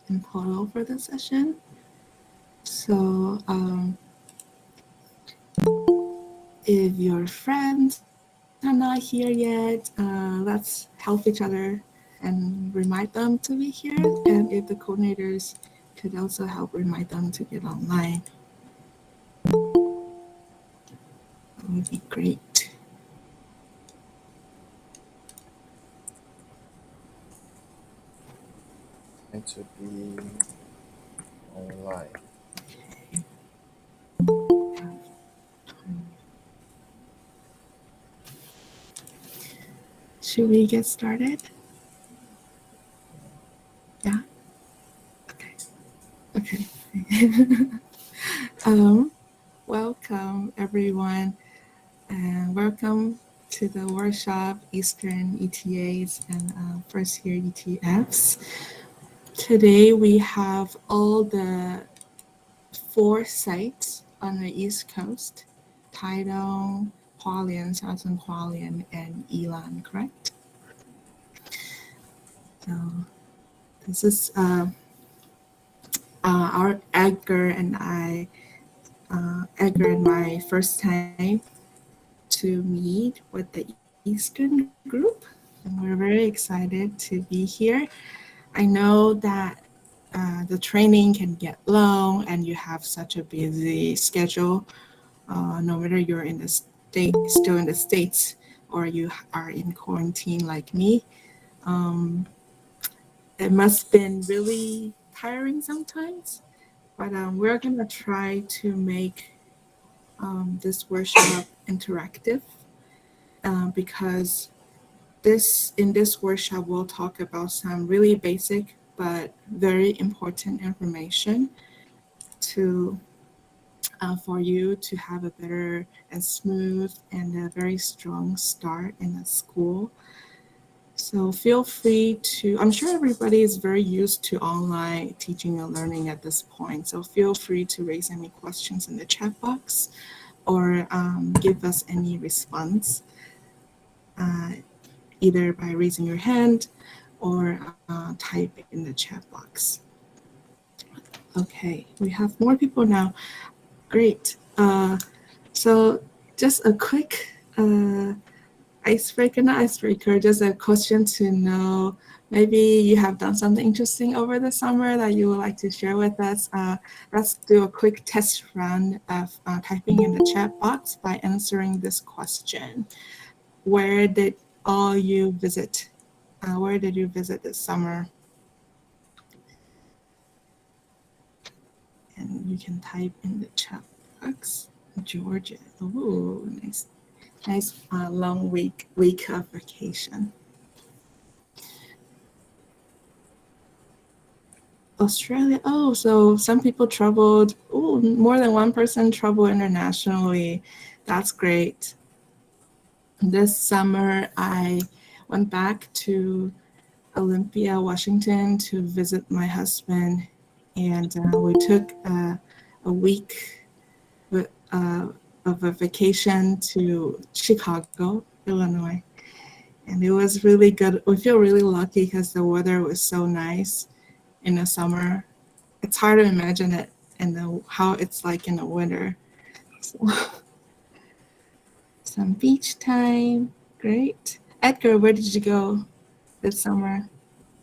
in total for the session. So if your friends are not here yet, let's help each other and remind them to be here. And if the coordinators could also help remind them to get online, that would be great. Trying to be online. Should we get started? Yeah. Okay. Okay. um, Welcome everyone, and welcome to the workshop Eastern ETAs and first year ETFs. Today we have all the four sites on the East Coast: Taitung, Hualien, Southern Hualien, and Yilan, correct? So this is our Edgar and my first time to meet with the Eastern group. And we're very excited to be here. I know that the training can get long and you have such a busy schedule, no matter you're in the still in the States, or you are in quarantine like me. Um, it must have been really tiring sometimes, but we're going to try to make this workshop interactive, because in this workshop we'll talk about some really basic but very important information to for you to have a better and smooth and a very strong start in the school. So feel free to, I'm sure everybody is very used to online teaching and learning at this point. So feel free to raise any questions in the chat box, or give us any response, uh, either by raising your hand or type in the chat box. Okay, we have more people now. Great. So just a quick icebreaker, not icebreaker, just a question to know. Maybe you have done something interesting over the summer that you would like to share with us. Let's do a quick test run of typing in the chat box by answering this question. Where did all you visit? Where did you visit this summer? And you can type in the chat box. Georgia. Ooh, nice, nice long week of vacation. Australia. Oh, so some people traveled. Oh, more than one person traveled internationally. That's great. This summer, I went back to Olympia, Washington to visit my husband, and we took a week with, of a vacation to Chicago, Illinois. And it was really good. We feel really lucky because the weather was so nice in the summer. It's hard to imagine it and how it's like in the winter. So, some beach time. Great. Edgar, where did you go this summer?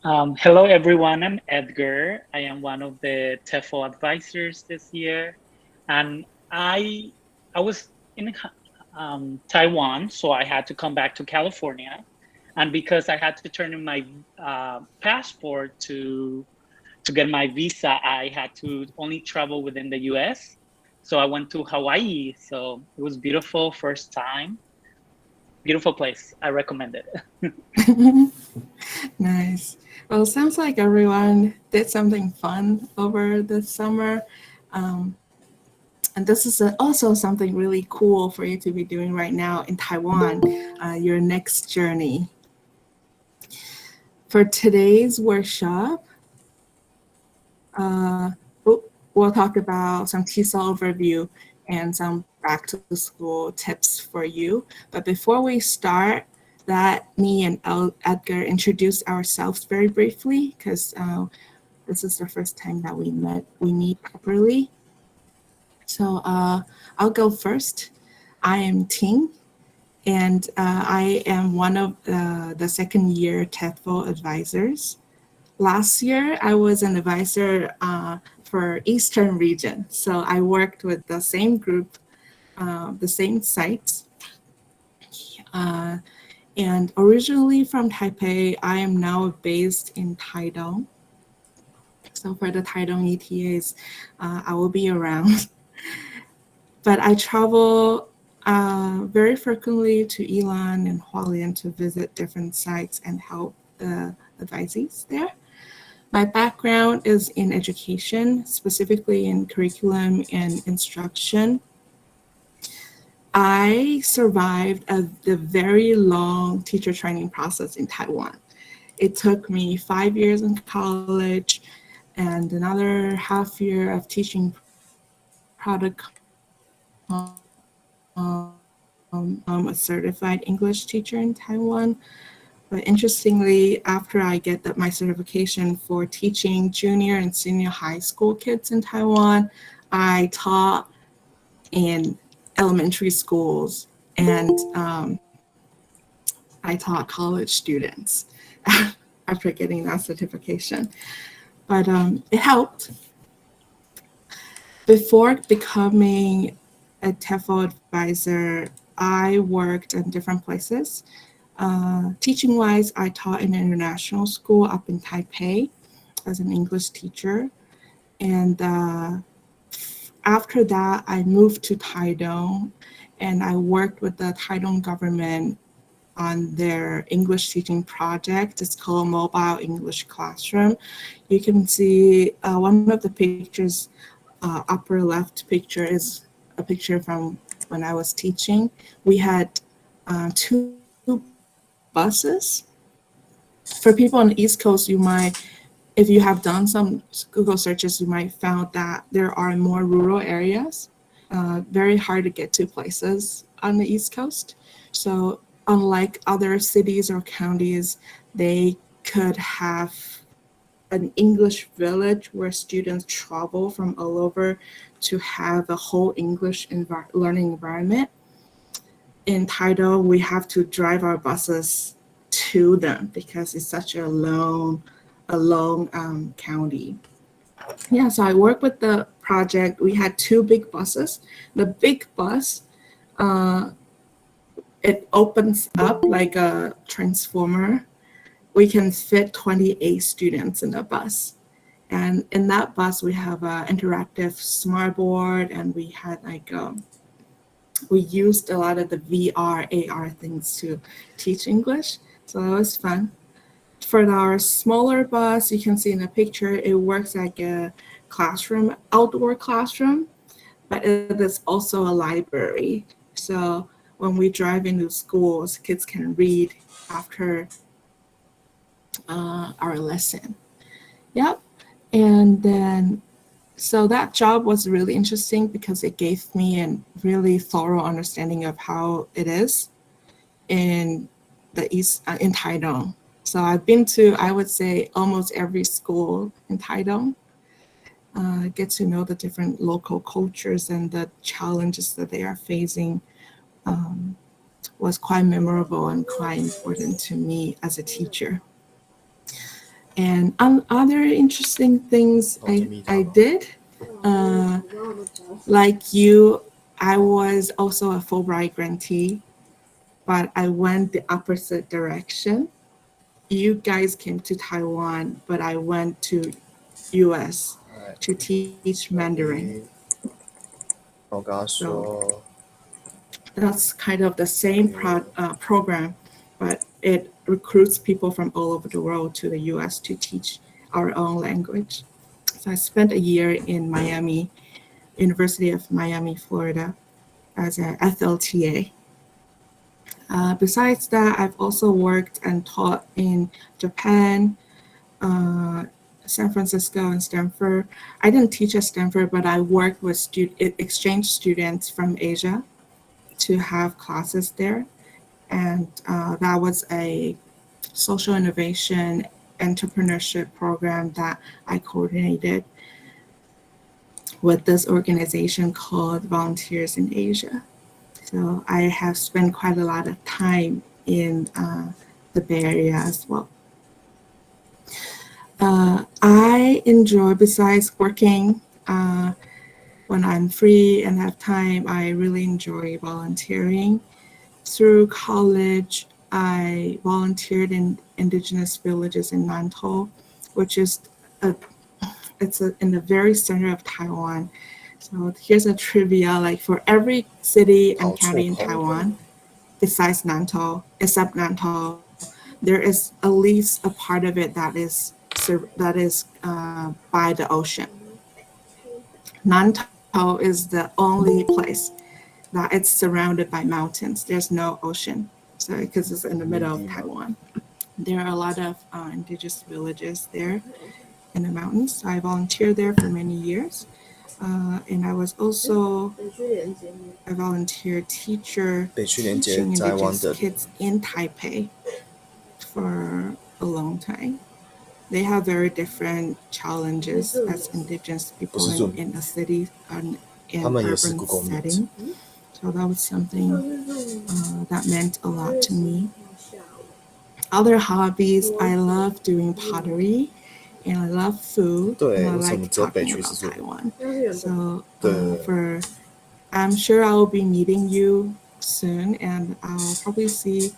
Hello, everyone. I'm Edgar. I am one of the TEFL advisors this year, and I was in Taiwan, so I had to come back to California, and because I had to turn in my passport to get my visa, I had to only travel within the U.S. So I went to Hawaii. So it was beautiful, first time, beautiful place. I recommend it. Nice. Well, sounds like everyone did something fun over the summer. Um, and this is also something really cool for you to be doing right now in Taiwan, your next journey. For today's workshop, uh, we'll talk about some TESOL overview and some back to school tips for you. But before we start, let me and Edgar introduce ourselves very briefly, because this is the first time that we meet properly. So I'll go first. I am Ting, and I am one of the second year TEFL advisors. Last year, I was an advisor for Eastern region. So I worked with the same group, the same sites. Uh, and originally from Taipei, I am now based in Taitung. So for the Taitung ETAs, I will be around. But I travel very frequently to Yilan and Hualien to visit different sites and help the advisees there. My background is in education, specifically in curriculum and instruction. I survived the very long teacher training process in Taiwan. It took me 5 years in college and another half year of teaching product a certified English teacher in Taiwan. But interestingly, after I get my certification for teaching junior and senior high school kids in Taiwan, I taught in elementary schools and I taught college students after getting that certification. But it helped. Before becoming a TEFL advisor, I worked in different places. Teaching wise, I taught in an international school up in Taipei as an English teacher. And after that, I moved to Taitung and I worked with the Taitung government on their English teaching project. It's called Mobile English Classroom. You can see one of the pictures, upper left picture is a picture from when I was teaching. We had 2 buses. For people on the East Coast, if you have done some Google searches, you might found that there are more rural areas, very hard to get to places on the East Coast. So unlike other cities or counties, they could have an English village where students travel from all over to have a whole English learning environment. In Tidal, we have to drive our buses to them because it's such a long county. Yeah, so I worked with the project. We had 2 big buses. The big bus, uh, it opens up like a transformer. We can fit 28 students in the bus. And in that bus, we have an interactive smart board, and we had we used a lot of the VR, AR things to teach English. So that was fun. For our smaller bus, you can see in the picture, it works like a classroom, outdoor classroom, but it is also a library. So when we drive into schools, kids can read after our lesson. Yep. And then, so that job was really interesting because it gave me a really thorough understanding of how it is in the East, in Taitung. So I've been to, I would say, almost every school in Taitung. Get to know the different local cultures and the challenges that they are facing um, was quite memorable and quite important to me as a teacher. And other interesting things I did, uh, like you, I was also a Fulbright grantee, but I went the opposite direction. You guys came to Taiwan, but I went to US Alright, to teach Mandarin. 我跟他 So 说 that's kind of the same 你 program, but it recruits people from all over the world to the US to teach our own language. So I spent a year in Miami, University of Miami, Florida, as an FLTA. Besides that, I've also worked and taught in Japan, uh, San Francisco, and Stanford. I didn't teach at Stanford, but I worked with exchange students from Asia to have classes there. And that was a social innovation entrepreneurship program that I coordinated with this organization called Volunteers in Asia. So I have spent quite a lot of time in the Bay Area as well. I enjoy, besides working, when I'm free and have time, I really enjoy volunteering. Through college, I volunteered in indigenous villages in Nantou, which is a, in the very center of Taiwan. So here's a trivia: like for every city and county in Taiwan, besides Nantou, except Nantou, there is at least a part of it that is by the ocean. Nantou is the only place that it's surrounded by mountains. There's no ocean, so because it's in the middle of Taiwan. There are a lot of indigenous villages there in the mountains. I volunteered there for many years, and I was also a volunteer teacher teaching indigenous kids in Taipei for a long time. They have very different challenges as indigenous people in a city and in urban setting. So that was something that meant a lot to me. Other hobbies, I love doing pottery and I love food and I like talking about Taiwan. So I'm sure I will be meeting you soon and I'll probably see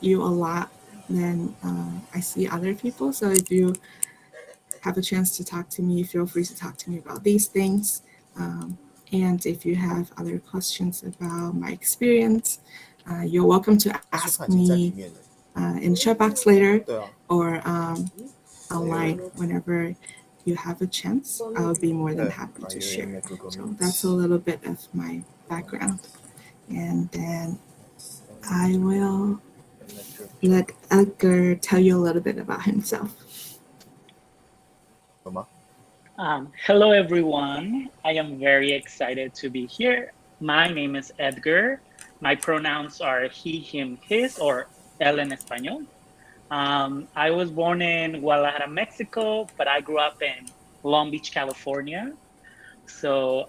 you a lot than I see other people. So if you have a chance to talk to me, feel free to talk to me about these things. And if you have other questions about my experience, you're welcome to ask me in the chat box later or online whenever you have a chance. I'll be more than happy to share. So that's a little bit of my background. And then I will let Edgar tell you a little bit about himself. Hello, everyone. I am very excited to be here. My name is Edgar. My pronouns are he, him, his, or él en español. I was born in Guadalajara, Mexico, but I grew up in Long Beach, California. So,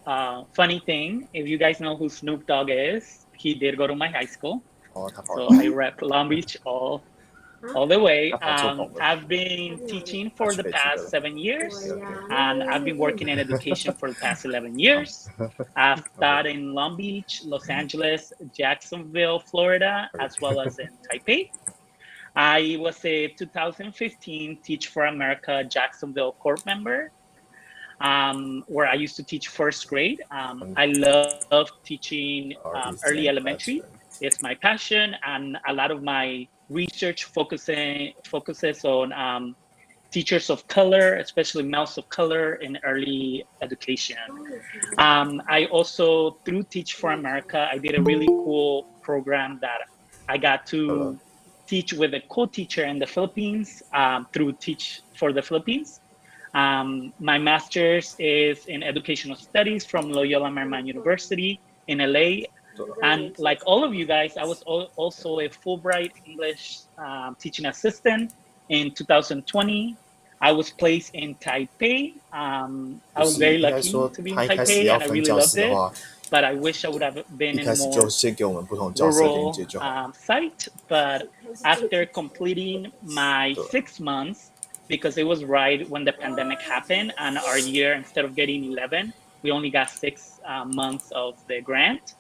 funny thing, if you guys know who Snoop Dogg is, he did go to my high school. So I rep Long Beach all the way. I've been teaching for the past 7 years, and I've been working in education for the past 11 years. I've taught in Long Beach, Los Angeles, Jacksonville, Florida, as well as in Taipei. I was a 2015 Teach for America Jacksonville Corp member, where I used to teach first grade. I love teaching early elementary. It's my passion, and a lot of my research focuses on teachers of color, especially males of color in early education. I also, through Teach for America, I did a really cool program that I got to teach with a co-teacher in the Philippines through Teach for the Philippines. My master's is in educational studies from Loyola Marymount University in LA. And like all of you guys, I was also a Fulbright English teaching assistant in 2020. I was placed in Taipei. I was very lucky to be in Taipei and I really loved it. But I wish I would have been in a more rural site. But after completing my 6 months, because it was right when the pandemic happened and our year, instead of getting 11, we only got 6 months of the grant.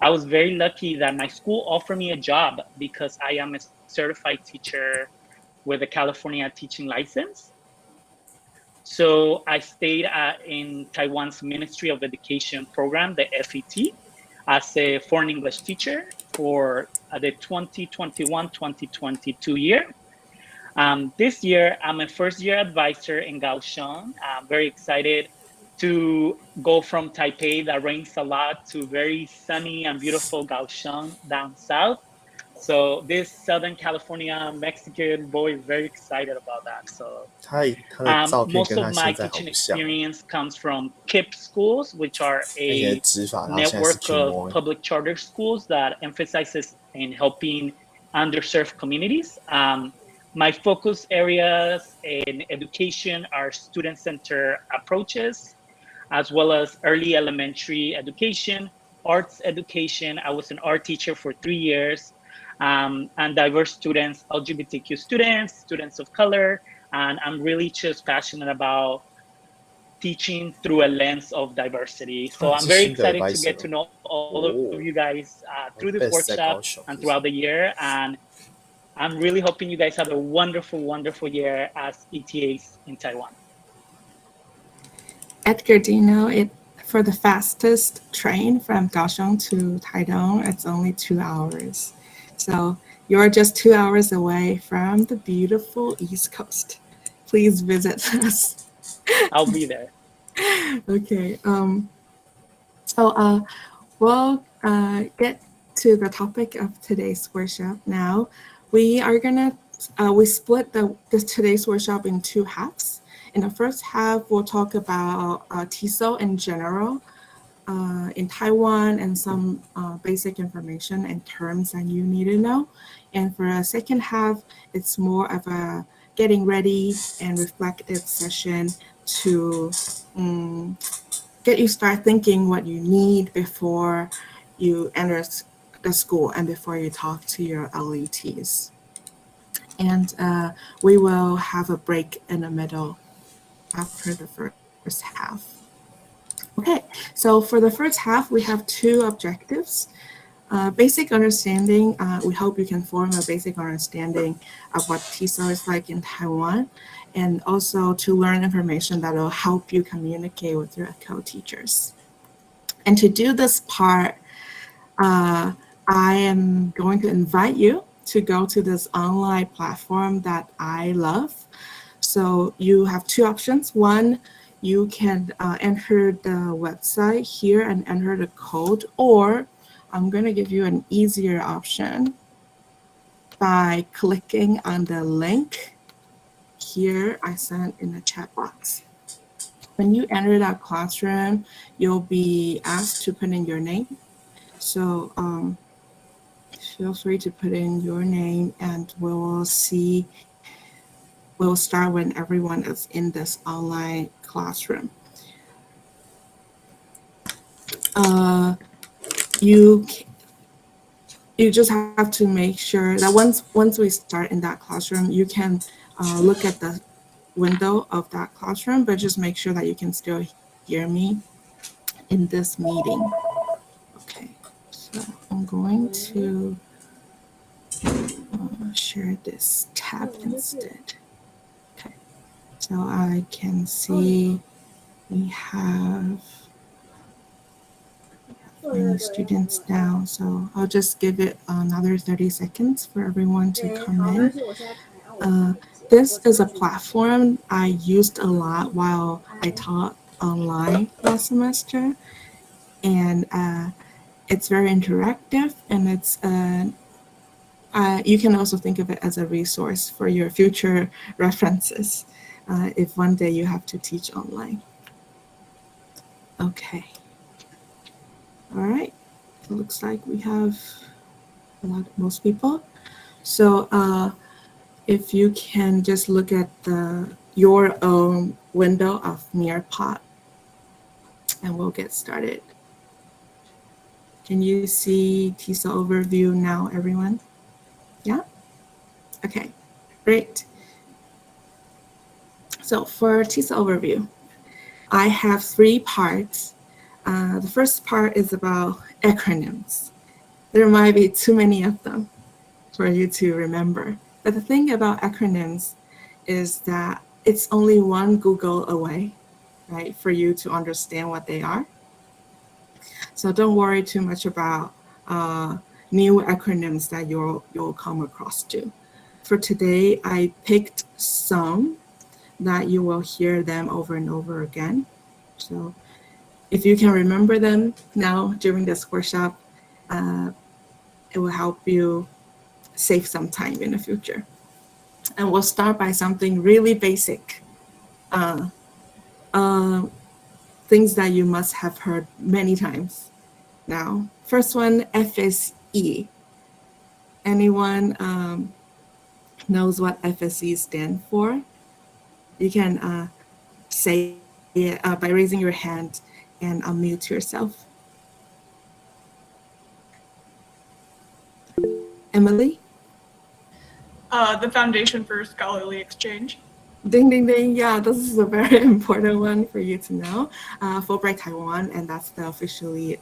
I was very lucky that my school offered me a job because I am a certified teacher with a California teaching license. So I stayed in Taiwan's Ministry of Education program, the FET, as a foreign English teacher for the 2021-2022 year. This year, I'm a first year advisor in Kaohsiung. I'm very excited to go from Taipei that rains a lot to very sunny and beautiful Kaohsiung down south. So this Southern California Mexican boy is very excited about that. So most of my teaching experience comes from KIPP schools, which are a network of public charter schools that emphasizes in helping underserved communities. My focus areas in education are student-centered approaches, as well as early elementary education, arts education. I was an art teacher for 3 years, and diverse students, LGBTQ students, students of color. And I'm really just passionate about teaching through a lens of diversity. So 啊，I'm 是 very 新的 excited to advisor get to 哦。know all of you guys through this 我 best workshop 在高 and 雄，是不 throughout 是？the year. And I'm really hoping you guys have a wonderful, wonderful year as ETAs in Taiwan. Edgar, do you know it for the fastest train from Kaohsiung to Taidong, it's only 2 hours. So you're just 2 hours away from the beautiful East Coast. Please visit us. I'll be there. Okay. So we'll get to the topic of today's workshop now. We are gonna we split today's workshop in two halves. In the first half, we'll talk about TESOL in general in Taiwan and some basic information and terms that you need to know. And for a second half, it's more of a getting ready and reflective session to get you start thinking what you need before you enter the school and before you talk to your LETs. And we will have a break in the middle after the first half. Okay, so for the first half, we have two objectives. Basic understanding, we hope you can form a basic understanding of what TESOL is like in Taiwan, and also to learn information that will help you communicate with your co-teachers. And to do this part, I am going to invite you to go to this online platform that I love. So you have two options. One, you can enter the website here and enter the code, or I'm going to give you an easier option by clicking on the link here I sent in the chat box. When you enter that classroom, you'll be asked to put in your name. So feel free to put in your name and we'll start when everyone is in this online classroom. You just have to make sure that once we start in that classroom, you can look at the window of that classroom, but just make sure that you can still hear me in this meeting. Okay, so I'm going to share this tab instead. Okay, so I can see we have many students now, so I'll just give it another 30 seconds for everyone to come in. This is a platform I used a lot while I taught online last semester, and it's very interactive, and you can also think of it as a resource for your future references if one day you have to teach online. Okay. All right. It looks like we have most people. So if you can just look at your own window of Nearpod, and we'll get started. Can you see TESOL Overview now, everyone? Yeah? Okay, great. So for TESOL Overview, I have three parts. The first part is about acronyms. There might be too many of them for you to remember. But the thing about acronyms is that it's only one Google away, right, for you to understand what they are. So don't worry too much about new acronyms that you'll come across to. For today, I picked some that you will hear them over and over again. So if you can remember them now during this workshop, it will help you save some time in the future. And we'll start by something really basic. Things that you must have heard many times now. First one, FSE. Anyone knows what FSC stand for, you can say it by raising your hand and unmute yourself. Emily? The Foundation for Scholarly Exchange. Ding, ding, ding. Yeah, this is a very important one for you to know. Fulbright Taiwan, and that's the officially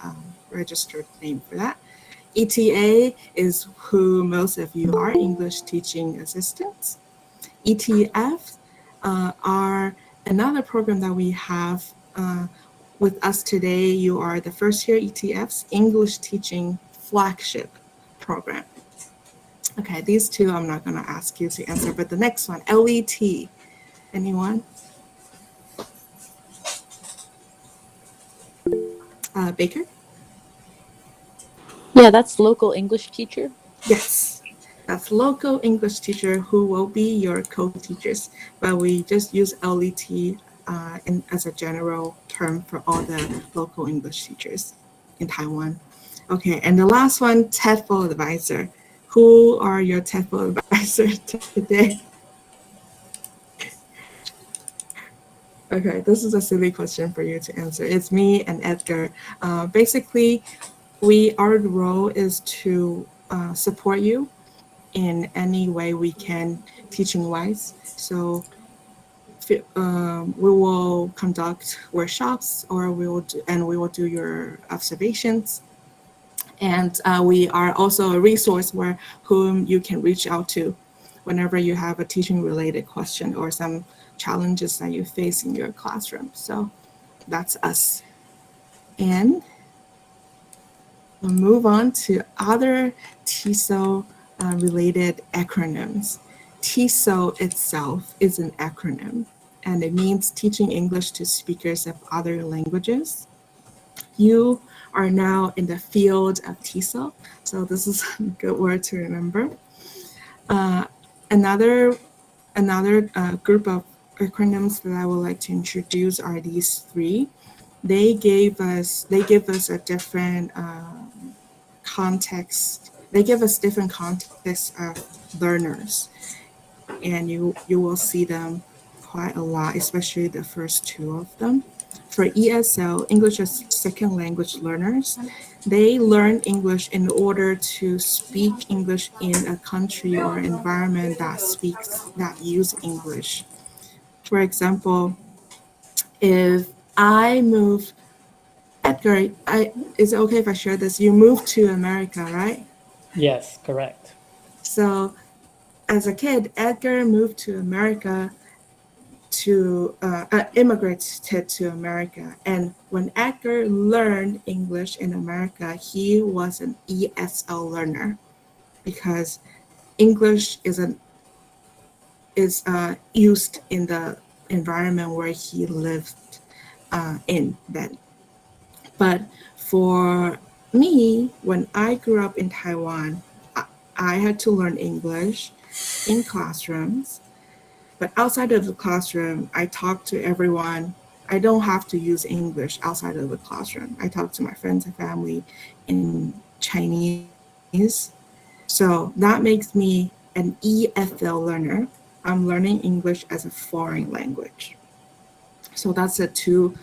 registered name for that. ETA is who most of you are, English Teaching Assistants. ETFs are another program that we have with us today. You are the first year ETFs, English Teaching Flagship Program. Okay, these two I'm not going to ask you to answer, but the next one, LET. Anyone? Baker? Yeah, that's local English teacher. Yes, that's local English teacher who will be your co-teachers, but we just use LET as a general term for all the local English teachers in Taiwan. Okay, and the last one, TESOL advisor. Who are your TESOL advisors today? Okay, this is a silly question for you to answer. It's me and Edgar. Basically, our role is to support you in any way we can teaching wise. So we will conduct workshops or we will do your observations. And we are also a resource where whom you can reach out to whenever you have a teaching related question or some challenges that you face in your classroom. So that's us. And we'll move on to other TESOL related acronyms. TESOL itself is an acronym, and it means Teaching English to Speakers of Other Languages. You are now in the field of TESOL, so this is a good word to remember. Uh, another group of acronyms that I would like to introduce are these three. They give us a different context. They give us different contexts of learners, and you will see them quite a lot, especially the first two of them. For ESL, English as Second Language learners, they learn English in order to speak English in a country or environment that use English. For example, if I move, Edgar, is it okay if I share this? You moved to America, right? Yes, correct. So as a kid, Edgar moved to America to immigrated to America. And when Edgar learned English in America, he was an ESL learner because English is used in the environment where he lived in then. But for me, when I grew up in Taiwan, I had to learn English in classrooms. But outside of the classroom, I talk to everyone. I don't have to use English outside of the classroom. I talk to my friends and family in Chinese. So that makes me an EFL learner. I'm learning English as a foreign language. So that's the two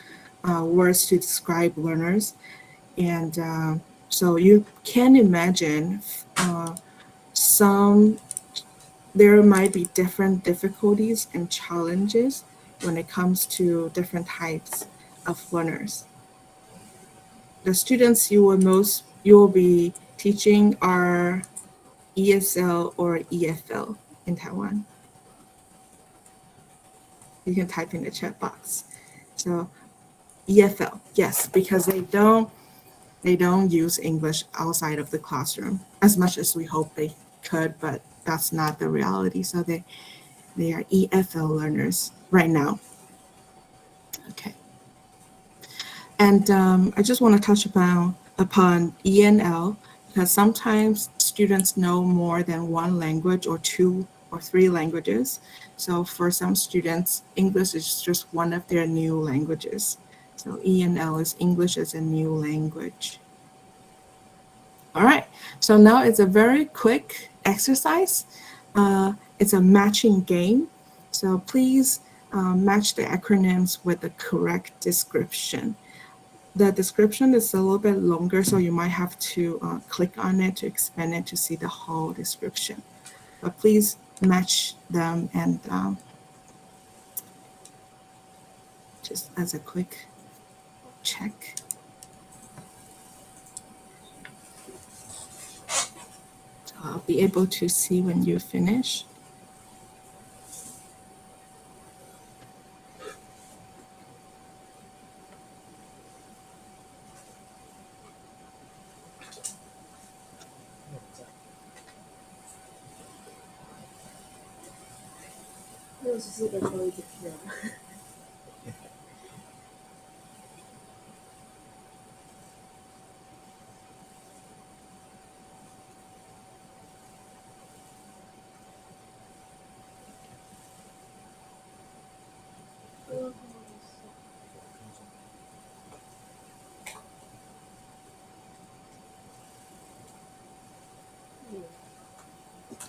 words to describe learners. And so you can imagine some there might be different difficulties and challenges when it comes to different types of learners. The students you will be teaching are ESL or EFL in Taiwan. You can type in the chat box. So EFL, yes, because they don't use English outside of the classroom as much as we hope they could, but that's not the reality. So they are EFL learners right now. Okay. And I just want to touch upon ENL because sometimes students know more than one language or two or three languages. So for some students, English is just one of their new languages. So ENL is English as a new language. All right, so now it's a very quick exercise. it's a matching game. So please match the acronyms with the correct description. The description is a little bit longer, so you might have to click on it to expand it to see the whole description. But please match them, and just as a quick check. So I'll be able to see when you finish.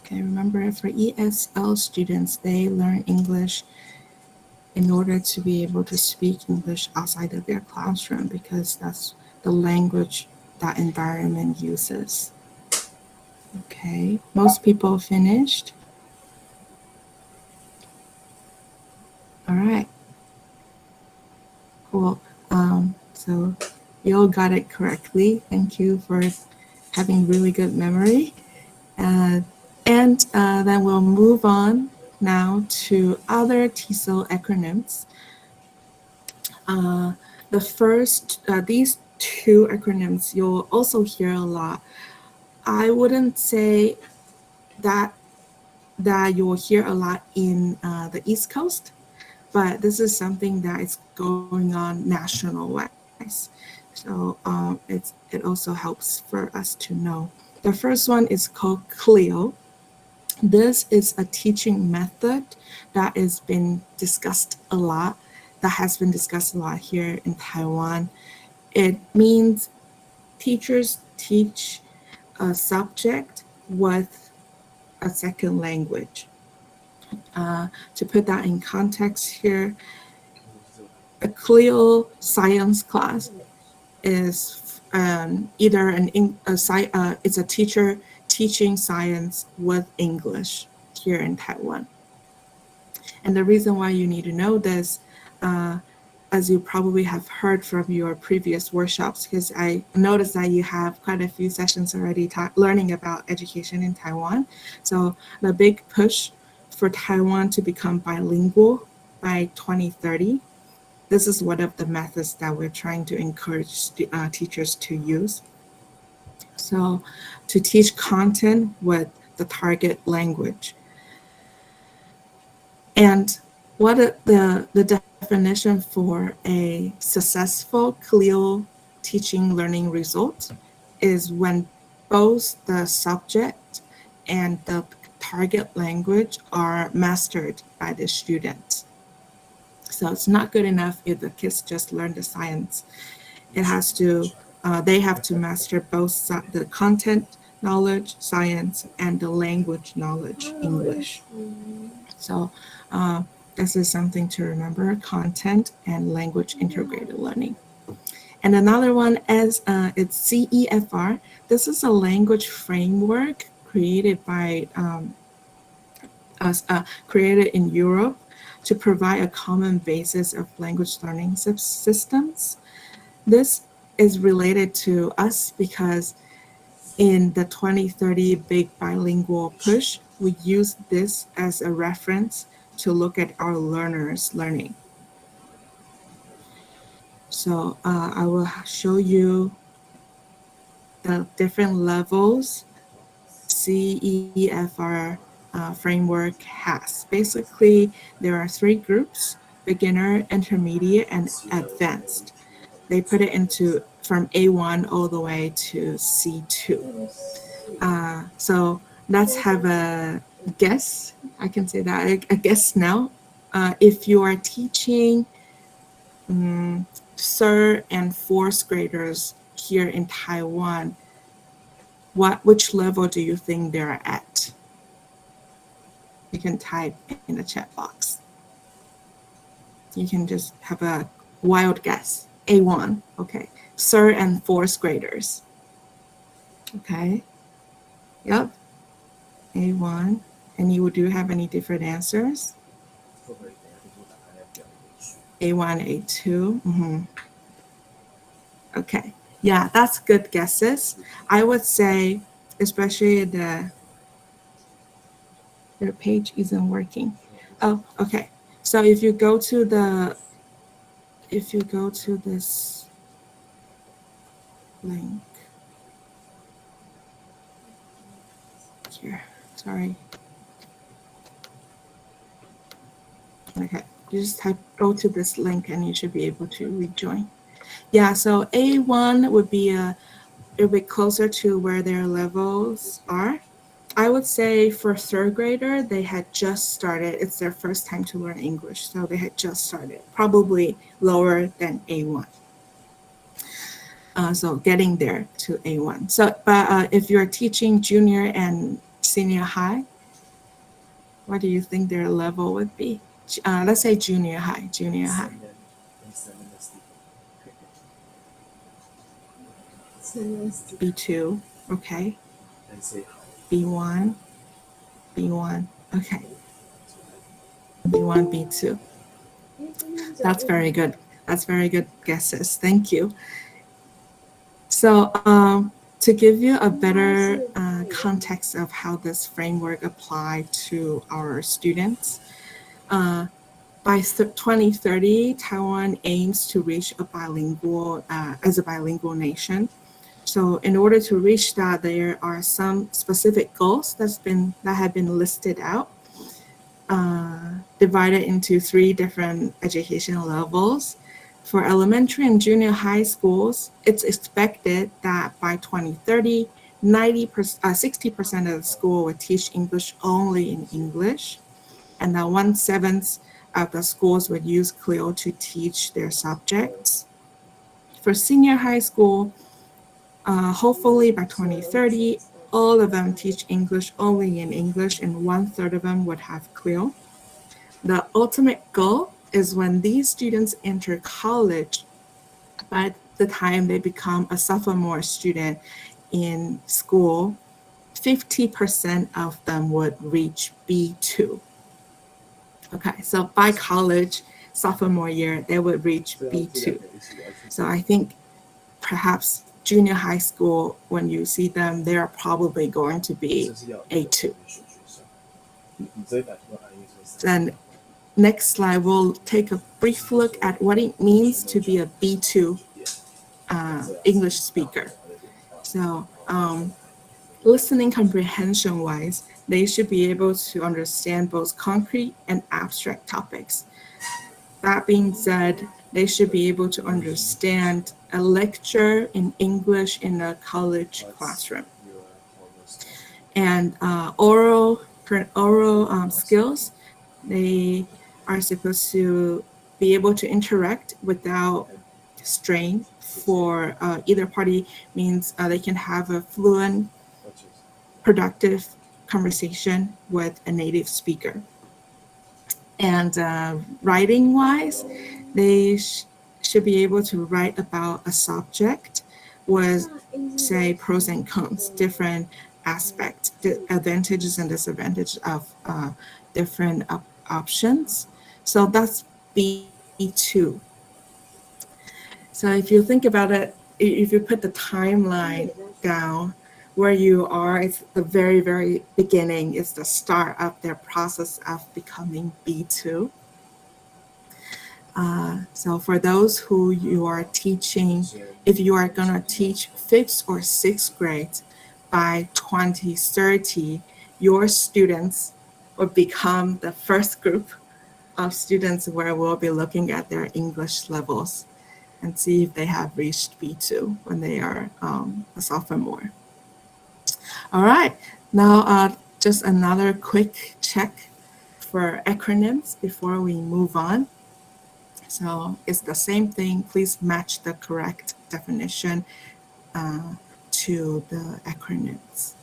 Okay, remember for ESL students, they learn English in order to be able to speak English outside of their classroom, because that's the language that environment uses. Okay, most people finished. All right, cool. So you all got it correctly. Thank you for having really good memory. And then we'll move on now to other TESOL acronyms. The first, these two acronyms you'll also hear a lot. I wouldn't say that you'll hear a lot in the East Coast, but this is something that is going on national-wise. So it also helps for us to know. The first one is called CLIO. This is a teaching method that has been discussed a lot, here in Taiwan. It means teachers teach a subject with a second language. To put that in context here, a CLIO science class is either it's a teacher teaching science with English here in Taiwan. And the reason why you need to know this, as you probably have heard from your previous workshops, because I noticed that you have quite a few sessions already learning about education in Taiwan. So the big push for Taiwan to become bilingual by 2030, this is one of the methods that we're trying to encourage teachers to use. So to teach content with the target language. And what the definition for a successful CLIO teaching learning result is when both the subject and the target language are mastered by the student. So it's not good enough if the kids just learn the science. It has to, they have to master both the content knowledge, science, and the language knowledge, English. So this is something to remember, content and language integrated learning. And another one is it's CEFR. This is a language framework created by created in Europe to provide a common basis of language learning systems. This is related to us because in the 2030 big bilingual push, we use this as a reference to look at our learners' learning. So I will show you the different levels CEFR framework has. Basically, there are 3 groups: beginner, intermediate, and advanced. They put it into from A1 all the way to C2. So let's have a guess. I can say that, a guess now. If you are teaching third and fourth graders here in Taiwan, which level do you think they're at? You can type in the chat box. You can just have a wild guess. A1, okay. Third and fourth graders. Okay. Yep. A1. And you do have any different answers? A1, A2. Okay. Yeah, that's good guesses. I would say, especially the page isn't working. Oh, okay. So if you go to this link here, sorry. Okay, you just go to this link and you should be able to rejoin. Yeah, so A1 would be a bit closer to where their levels are. I would say for third grader, they had just started. It's their first time to learn English, so they had just started, probably lower than A1. So getting there to A1. So, but if you're teaching junior and senior high, what do you think their level would be? Let's say junior high. B2, okay. B1, okay. B1, B2. That's very good. That's very good guesses. Thank you. So to give you a better context of how this framework applied to our students, by 2030, Taiwan aims to reach a bilingual as a bilingual nation. So in order to reach that, there are some specific goals that have been listed out, divided into 3 different educational levels. For elementary and junior high schools, it's expected that by 2030, 60% of the school will teach English only in English, and that 1/7 of the schools would use CLIO to teach their subjects. For senior high school, hopefully by 2030, all of them teach English only in English, and 1/3 of them would have CLIO. The ultimate goal is when these students enter college, by the time they become a sophomore student in school, 50% of them would reach B2. Okay, so by college, sophomore year, they would reach B2. So I think perhaps junior high school, when you see them, they are probably going to be A2. Then next slide, we'll take a brief look at what it means to be a B2 English speaker. So listening comprehension-wise, they should be able to understand both concrete and abstract topics. That being said, they should be able to understand a lecture in English in a college classroom. And oral skills, they are supposed to be able to interact without strain for either party, means they can have a fluent, productive conversation with a native speaker. And writing-wise, they should be able to write about a subject with, say, pros and cons, different aspects, the advantages and disadvantages of different options. So that's B2. So if you think about it, if you put the timeline down, where you are, it's the very, very beginning. It's the start of their process of becoming B2. So for those who you are teaching, if you are going to teach 5th or 6th grade, by 2030, your students will become the first group of students where we'll be looking at their English levels and see if they have reached B2 when they are a sophomore. All right, now just another quick check for acronyms before we move on. So it's the same thing. Please match the correct definition to the acronyms.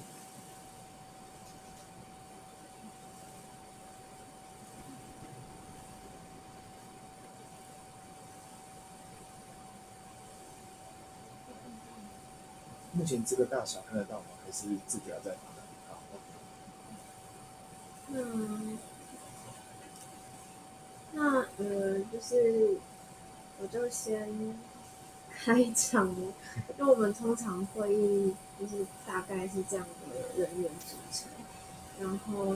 目前这个大小看得到吗？还是字条在哪？好，就是我就先开场，因为我们通常会议就是大概是这样的人员组成，然后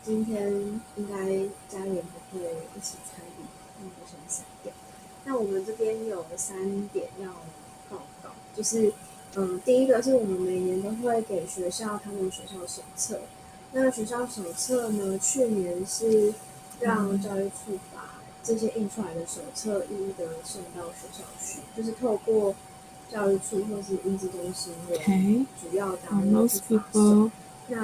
今天应该家人不会一起参与，那我先删掉。那我们这边有3点要报告，就是第一个是我们每年都会给学校他们学校手册，那学校手册呢，去年是让教育处把这些印出来的手册一一的送到学校去，就是透过教育处或是英资中心的 Okay. 主要单 Are 位去 most 发送。 people 那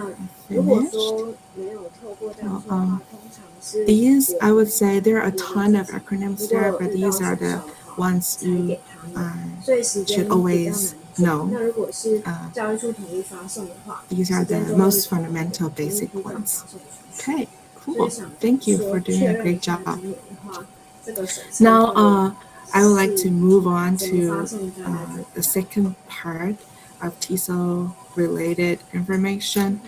如果 finished? 说没有透过教育处的话，通常是 These, 我 I would say, there are a 们 ton of 自己 acronyms 如 there, 果 but 遇到 these are 学校 the 的话 ones 才 you 给他们，所以时间 should 比较 always 难抓。 know. 那如果是教育处统一发送的话， These are 时 the 间就会 most 是同一 fundamental 同一 basic 批份 ones. 发送出去。 Okay, 所以 cool. 想 Thank you 说 for 确 doing a 认一 great 下 job. 今年的话，这个手册 Now, 会 I would like to 是 move on 怎么发 to 送大概怎么 the 样。 second part of TESOL related information,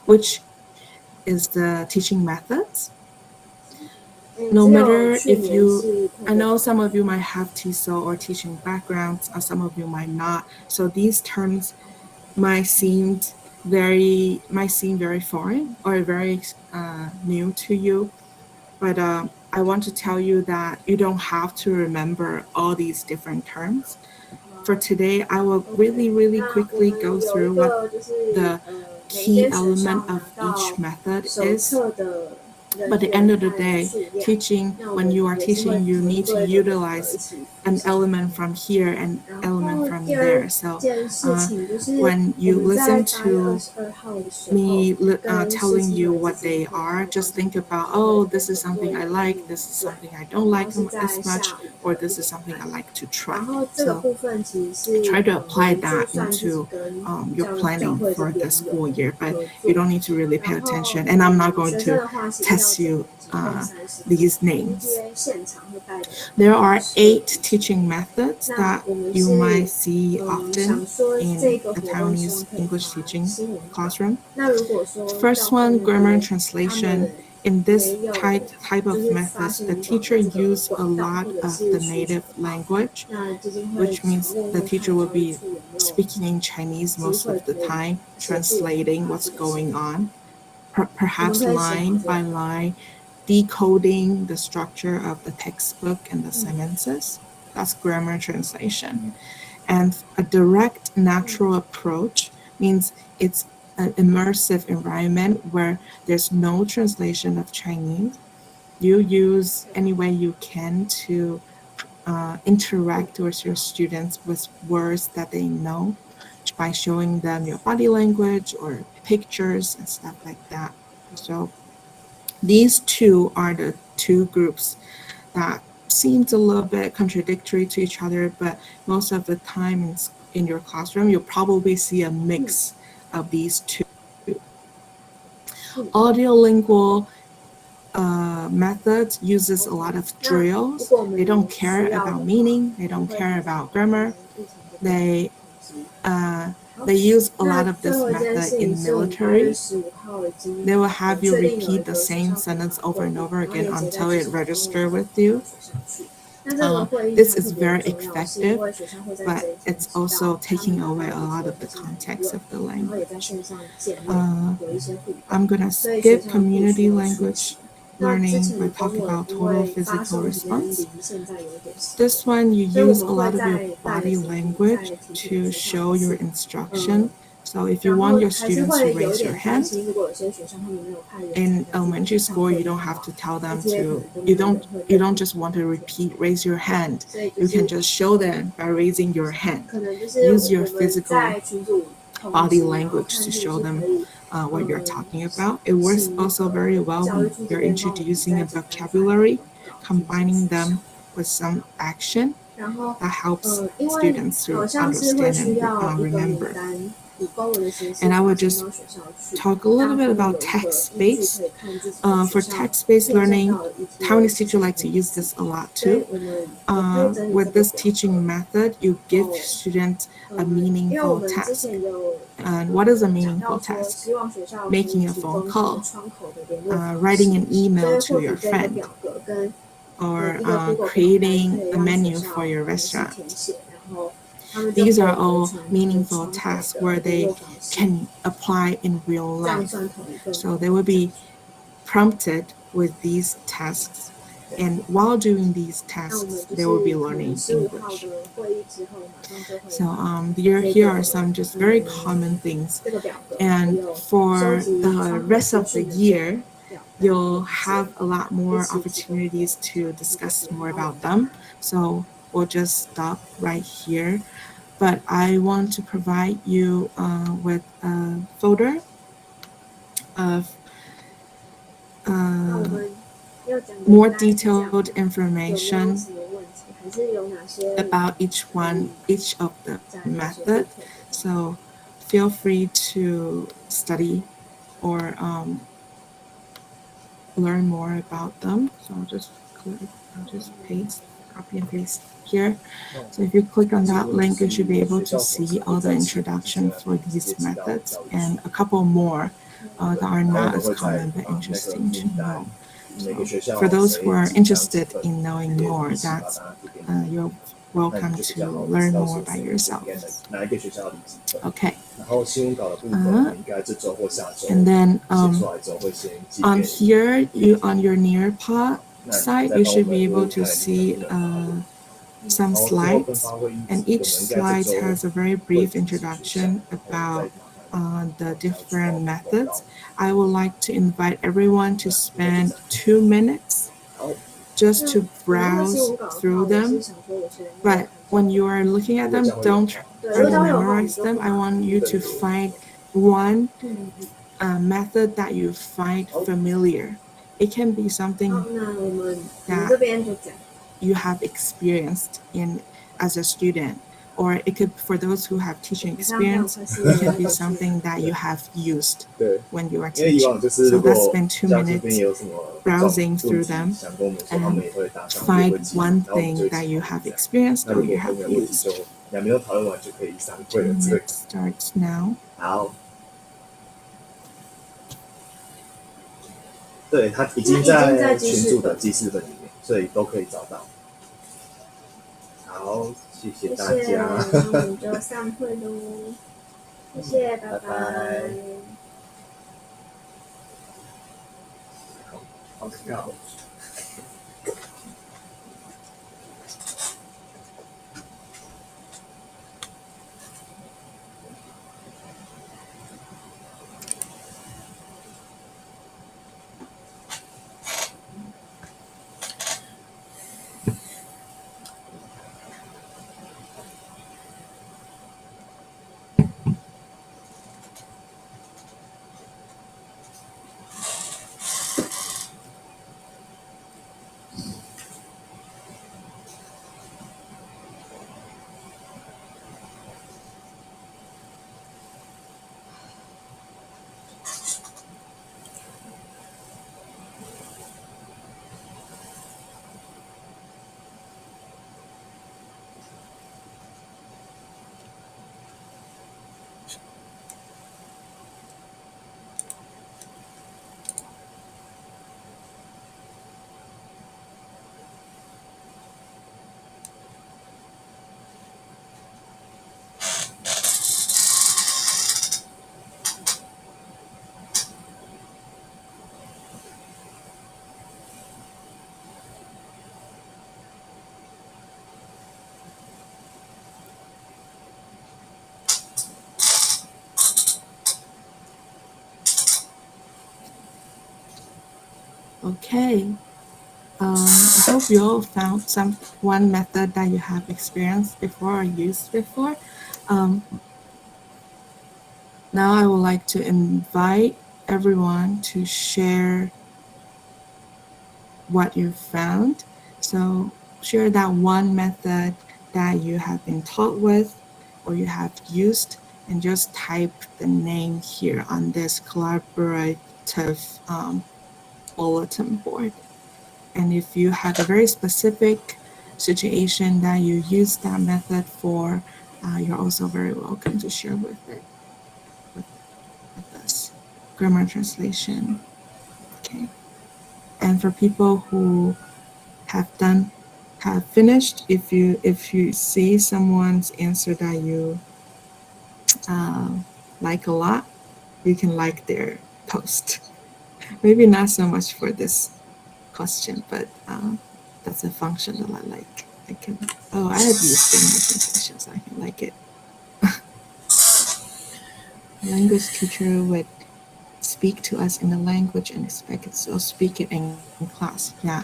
which is the teaching methods. 只 No 有 matter 去 if 年 you, 是 I 透 know 过 some of you might have TESOL or teaching backgrounds, or some of you might not. So these terms might seem very foreign or very new to you. But I want to tell you that you don't have to remember all these different terms. For today, I will really, really 那我 quickly 们 go 有一 through what 个就是 the 每一 key 间学校 element 拿 of 到 each method 手 is. 册的 But 人 at the end 员 of the 和 day, 数量， teaching, 那我 when 们 you are 也是会 teaching, you 轮 need to 对的 utilize 一起 an 分享。 element from here and 然 element 后 from 第二 there. So 件事情就是 when 我 you 们在 listen 8月 to 22号的时候 me 跟师 telling 青 you 会 what 自 they 己和 are, 观 just 众 think 朋友 about, 就会 oh, 有 this is 合作 something I 演 like, 绎 this is 段， something I don't 然 like 后是在 as much, 下午 or 的 this 1 is 点 something I 半。 like to 然 try. 后这个 So 部分其实是 try to 我 apply 们就 that 算自己 into 跟 your 教育教 planning 会这 for the 边有 school year, but 合 you 作， don't need to really pay 然后 attention. And I'm not going 学生 to 的话是1到 test 9 you 年级共30 these 个 names. ETA 现场会带的 There 老 are 师 8 以及 teaching methods 那 that 我们 you 是 might see 想 often 说 in 这个 the 活动希 Taiwanese 望可以 English 发 teaching 新闻稿。 classroom. 那如果说 First 教 one, 会 grammar 那 and 边他 translation. 们 In this 没有 type 就 of 是发 methods, 新 the 闻稿 teacher 的这个 use a 管道 lot 或者 of 是 the 需求 native 的话， language, 那基金会 which 想 means 问 the 问看 teacher will 教育 be 处有没有 speaking in Chinese 机 most 会 of the 可以 time, 协助我们 translating 发 what's 这个新 going 闻稿。 on, 我们 perhaps 可以写好 line 这 by 样。 line, decoding the structure of the textbook and the 嗯 sentences. That's grammar translation. And a direct natural approach means it's an immersive environment where there's no translation of Chinese. You use any way you can to interact with your students with words that they know by showing them your body language or pictures and stuff like that. So these two are the 2 groups that seems a little bit contradictory to each other, but most of the time in your classroom, you'll probably see a mix of these 2. Audiolingual methods uses a lot of 那如 drills. 果我们 They don't 有 care 需要的 about 话， meaning. They 我 don't 们会 care 提早 about 跟 grammar. 议程这边 They 通知。 they use a 那 lot of 最 this 后一件 method 事情 in 是我们8月 military. 15号已经 They will have you 确定有一 repeat the 个学 same 校主 sentence 管 over 会 and 议， over 然后 again 连接在 until 职 it 场中 register 会 with 到 you. 学校去。那这个会议 This 它 is 特别 very 重要，是 effective, 因为学校会在 but 这一天 it's 知道 also 他们 taking 的 away 班 a 级 lot 会 of 不 the 是哪一 context 位， of the 然后也在 language. 线上见面， 有一些互动， I'm gonna 所以学 skip 校会需 community 要出 language 席。那之 learning 前 by 的工 talking 作 about 因 total 为发 physical 送时间 response. 离现在有一点时间， This one, you 所以我 use 们 a 会 lot of your 在大 body 的时候再 language 提醒 to 学校 show 一 your 次。 instruction. So if you 然 want 后 your 还是 students to 会有一 raise your 点担 hand, 心，如果有些学校他们没有派人 in 参加这 elementary 个上 school, 会 you 议 don't 的 have 话 to tell them ，ETA 可 to, 能就没有人会 you 认 don't 领 just want to repeat, raise your hand. 所以就 You can 是 just show them by raising your hand. 可能就是 Use your 我们 physical 在群组通 body 知，然后 language 看 to 是不 show 是 them 可以 what you're talking about. It works 请那 also very 个 well 教育 when 处这 you're 边帮我们 introducing 在 a 简单发一个 vocabulary, 公告提醒 combining 学校。 them with some action 然后 that helps 因为 students to 好像是会 understand 需 and 要一个名 remember. 单， And I would just talk a little bit about text-based. For text-based learning, Taiwanese teachers like to use this a lot too. With this teaching method, you give students a meaningful task. And what is a meaningful task? Making a phone call, writing an email to your friend, or creating a menu for your restaurant. These are all meaningful tasks where they can apply in real life. So they will be prompted with these tasks. And while doing these tasks, they will be learning English. So here are some just very common things. And for the rest of the year, you'll have a lot more opportunities to discuss more about them. So we'll just stop right here. But I want to provide you with a folder of more detailed information about each of the method. So feel free to study or learn more about them. So I'll just paste, copy and paste here. So if you click on that link, you should be able to see all the introduction for these methods and a couple more that are not as common but interesting to know. So for those who are interested in knowing more, that's you're welcome to learn more by yourself. Okay. And then on here, on your Nearpod side, you should be able to see some slides, and each slide has a very brief introduction about the different methods. I would like to invite everyone to spend 2 minutes just to browse through them. But when you are looking at them, don't try to memorize them. I want you to find one method that you find familiar. It can be something that you have experienced in as a student, or it could, for those who have teaching experience, it can be something that you have used when you are teaching. So let's spend 2 minutes browsing through them and find one thing that you have experienced or you have used. 2 minutes starts now. 对，它已经在群组的记事本里面，所以都可以找到。好，谢谢大家。那我们就散会喽，谢谢，拜拜。好笑。Okay. I hope you all found one method that you have experienced before or used before. Now I would like to invite everyone to share what you found. So share that one method that you have been taught with or you have used and just type the name here on this collaborative bulletin board. And if you have a very specific situation that you use that method for, you're also very welcome to share with us. Grammar translation. Okay. And for people who have finished, if you see someone's answer that you like a lot, you can like their post. Maybe not so much for this question, but that's a function that I like. I can. Oh, I have used English translation, so I can like it. Language teacher would speak to us in the language and expect us to speak it in class. Yeah.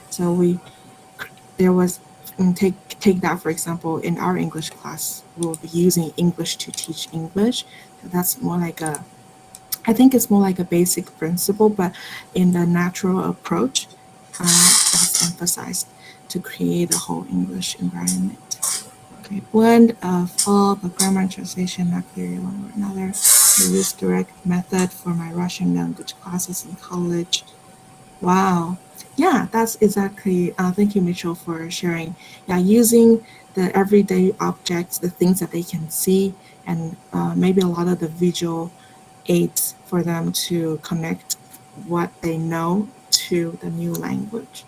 So there was take that for example. In our English class, we'll be using English to teach English. So that's more like a. I think it's more like a basic principle, but in the natural approach, that's emphasized to create a whole English environment. Okay, blend of all the grammar and translation, not clearly one or another. I use direct method for my Russian language classes in college. Wow. Yeah, that's exactly. Thank you, Mitchell, for sharing. Yeah, using the everyday objects, the things that they can see, and maybe a lot of the visual aids for them to connect what they know to the new language.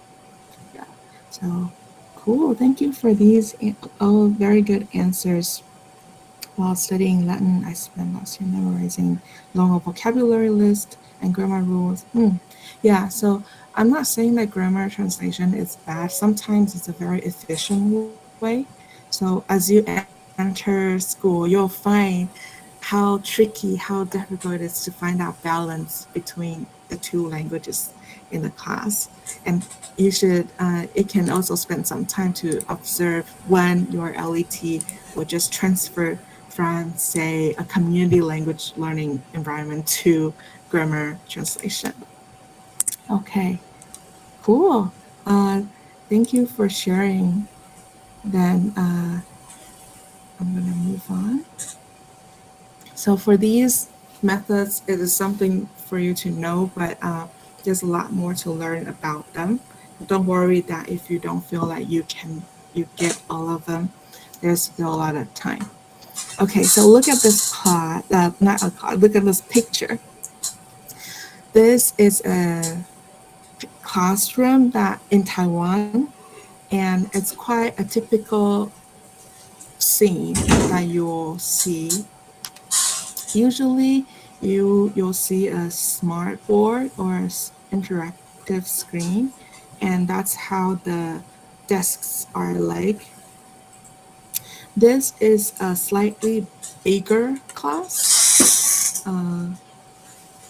Yeah. So cool. Thank you for these all very good answers. While studying Latin, I spent last year memorizing long vocabulary list and grammar rules. Yeah, so I'm not saying that grammar translation is bad. Sometimes it's a very efficient way. So as you enter school, you'll find how tricky, how difficult it is to find that balance between the two languages in the class. And you should, it can also spend some time to observe when your LET will just transfer from, say, a community language learning environment to grammar translation. Okay, cool. Uh, Thank you for sharing. Then I'm going to move on. So for these methods, it is something for you to know, but there's a lot more to learn about them. Don't worry that if you don't feel like you get all of them, there's still a lot of time. Okay, so look at this card, not a card, look at this picture. This is a classroom that in Taiwan, and it's quite a typical scene that you'll see. Usually, you'll see a smart board or interactive screen, and that's how the desks are like. This is a slightly bigger class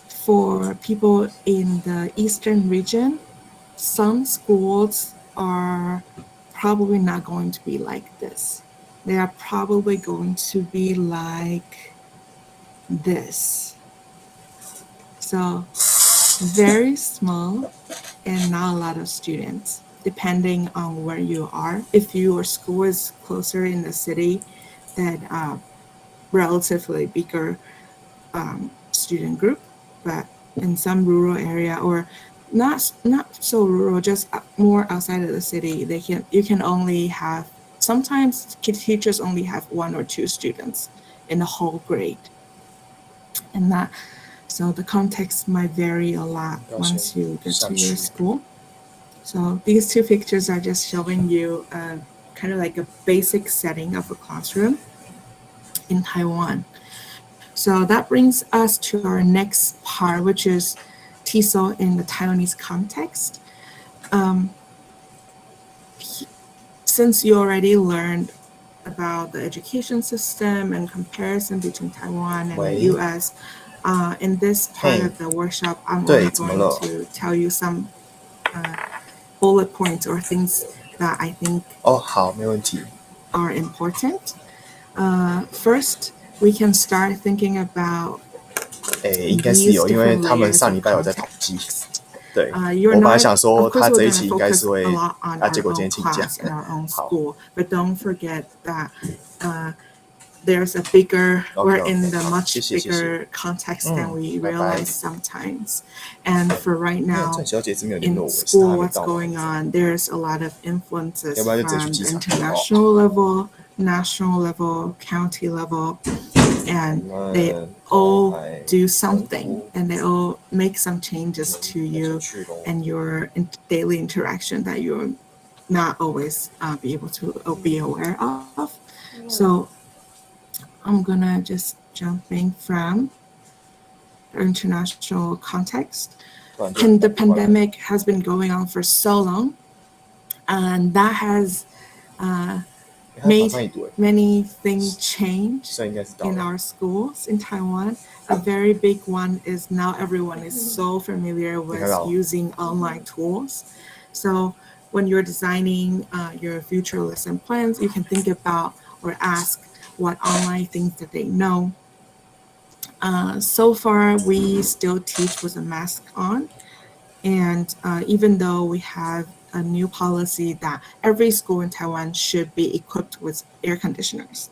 for people in the eastern region. Some schools are probably not going to be like this. They are probably going to be like this. So very small and not a lot of students, depending on where you are. If your school is closer in the city, then relatively bigger student group, but in some rural area or not so rural, just more outside of the city, you can only have sometimes teachers only have one or two students in the whole grade, and that so the context might vary a lot once you get to your school. So these two pictures are just showing you kind of like a basic setting of a classroom in Taiwan. So that brings us to our next part, which is TESOL in the Taiwanese context. Since you already learned about the education system and comparison between Taiwan and the US, in this part of the workshop, I'm only going to tell you some bullet points or things that I think are important. First, we can start thinking about 应该是有，因为他们上礼拜有在统计。对，我本来想说他这一期应该是会，结果今天请假。好。But don't forget that there's a bigger, we're in the much bigger context than we realize sometimes. And for right now, in school, what's going on, there's a lot of influences from the international level, national level, county level, and they all do something, and they all make some changes to you and your daily interaction that you're not always be able to be aware of. So I'm gonna just jumping from the international context. And the pandemic has been going on for so long, and that has made many things change in our schools in Taiwan. A very big one is now everyone is so familiar with using online tools. So when you're designing your future lesson plans, you can think about or ask what online things that they know. So far, we still teach with a mask on. And even though we have a new policy that every school in Taiwan should be equipped with air conditioners,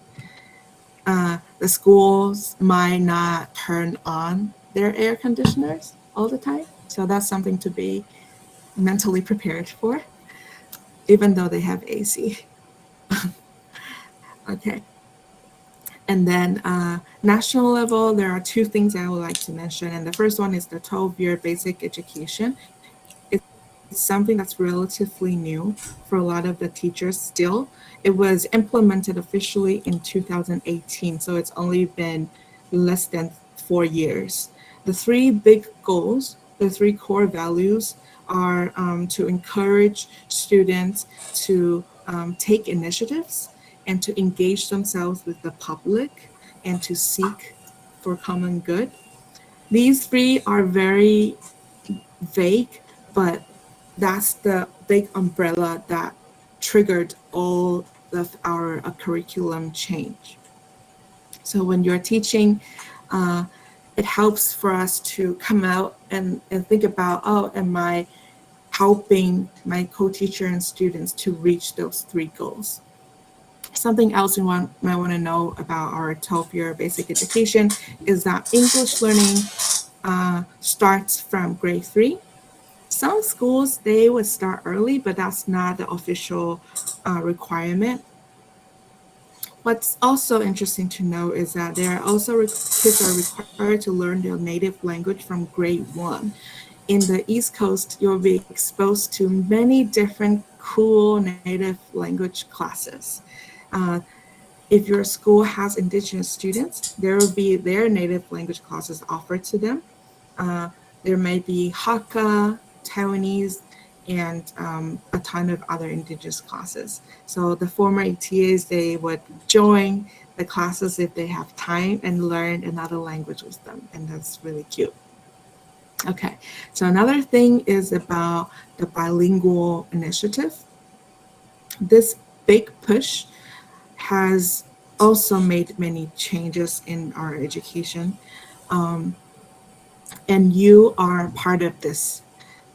the schools might not turn on their air conditioners all the time. So that's something to be mentally prepared for, even though they have AC. Okay. And then national level, there are two things I would like to mention. And the first one is the 12-year basic education. It's something that's relatively new for a lot of the teachers still. It was implemented officially in 2018, so it's only been less than 4 years. The three big goals, the three core values are to encourage students to take initiatives and to engage themselves with the public and to seek for common good. These three are very vague, but that's the big umbrella that triggered all of our curriculum change. So when you're teaching, it helps for us to come out and think about, oh, am I helping my co-teacher and students to reach those three goals? Something else you might want to know about our 12-year basic education is that English learning starts from grade 3. Some schools, they would start early, but that's not the official requirement. What's also interesting to know is that there are also kids are required to learn their native language from grade 1. In the East Coast, you'll be exposed to many different cool native language classes. Uh, if your school has indigenous students, there will be their native language classes offered to them. There may be Hakka, Taiwanese, and a ton of other indigenous classes. So the former ETAs, they would join the classes if they have time and learn another language with them, and that's really cute. Okay, so another thing is about the bilingual initiative. This big push has also made many changes in our education. And you are part of this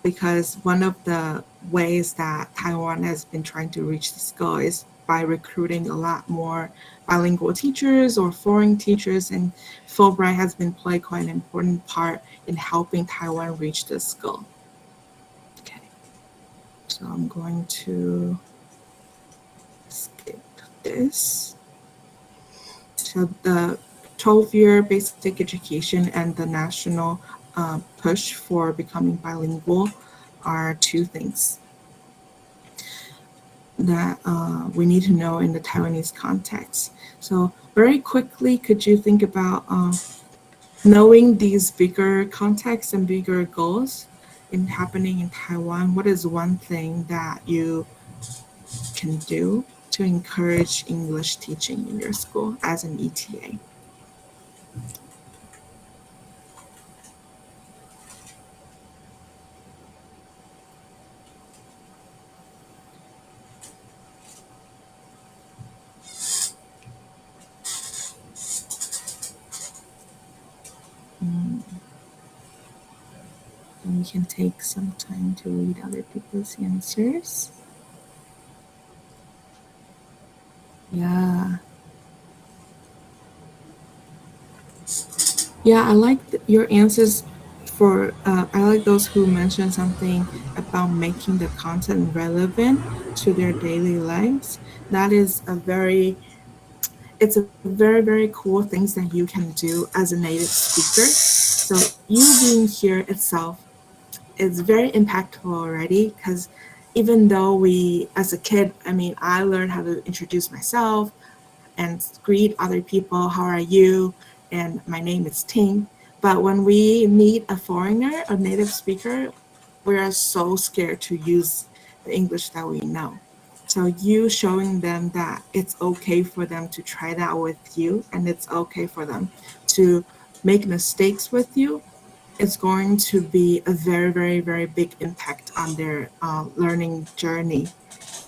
because one of the ways that Taiwan has been trying to reach this goal is by recruiting a lot more bilingual teachers or foreign teachers, and Fulbright has been playing quite an important part in helping Taiwan reach this goal. Okay, so I'm going to skip this. So the 12-year basic education and the national push for becoming bilingual are two things that we need to know in the Taiwanese context. So very quickly, could you think about knowing these bigger contexts and bigger goals in happening in Taiwan? What is one thing that you can do to encourage English teaching in your school as an ETA? And we can take some time to read other people's answers. Yeah. Yeah, I like your answers for, I like those who mentioned something about making the content relevant to their daily lives. That is a very, it's a very, very cool things that you can do as a native speaker. So you being here itself is very impactful already because even though we, as a kid, I mean, I learned how to introduce myself and greet other people, how are you? And my name is Ting. But when we meet a foreigner, a native speaker, we are so scared to use the English that we know. So you showing them that it's okay for them to try that with you and it's okay for them to make mistakes with you, it's going to be a very, very, very big impact on their learning journey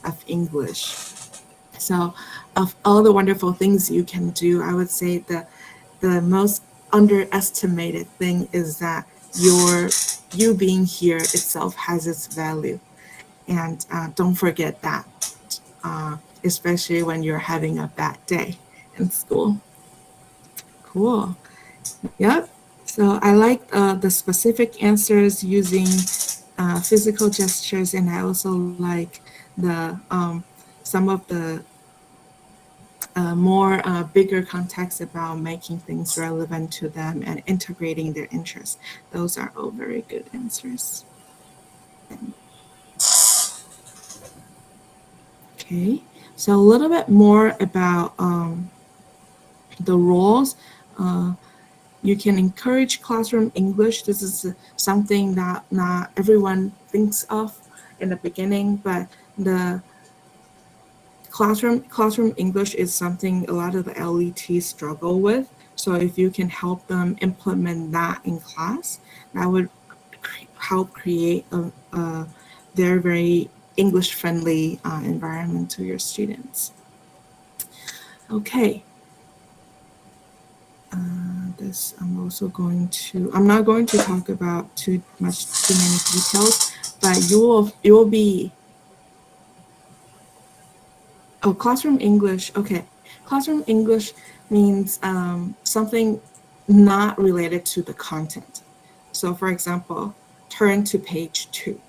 of English. So, of all the wonderful things you can do, I would say the most underestimated thing is that your you being here itself has its value, and don't forget that, especially when you're having a bad day in school. Cool. Yep. So I like the specific answers using physical gestures, and I also like the some of the more bigger context about making things relevant to them and integrating their interests. Those are all very good answers. Okay, so a little bit more about the roles. Uh, you can encourage classroom English. This is something that not everyone thinks of in the beginning, but the classroom English is something a lot of the LETs struggle with. So if you can help them implement that in class, that would help create a very, very English friendly environment to your students. Okay. This I'm also going to, I'm not going to talk about too many details, but you will be, oh, classroom English. Okay, classroom English means something not related to the content. So, for example, turn to page 2.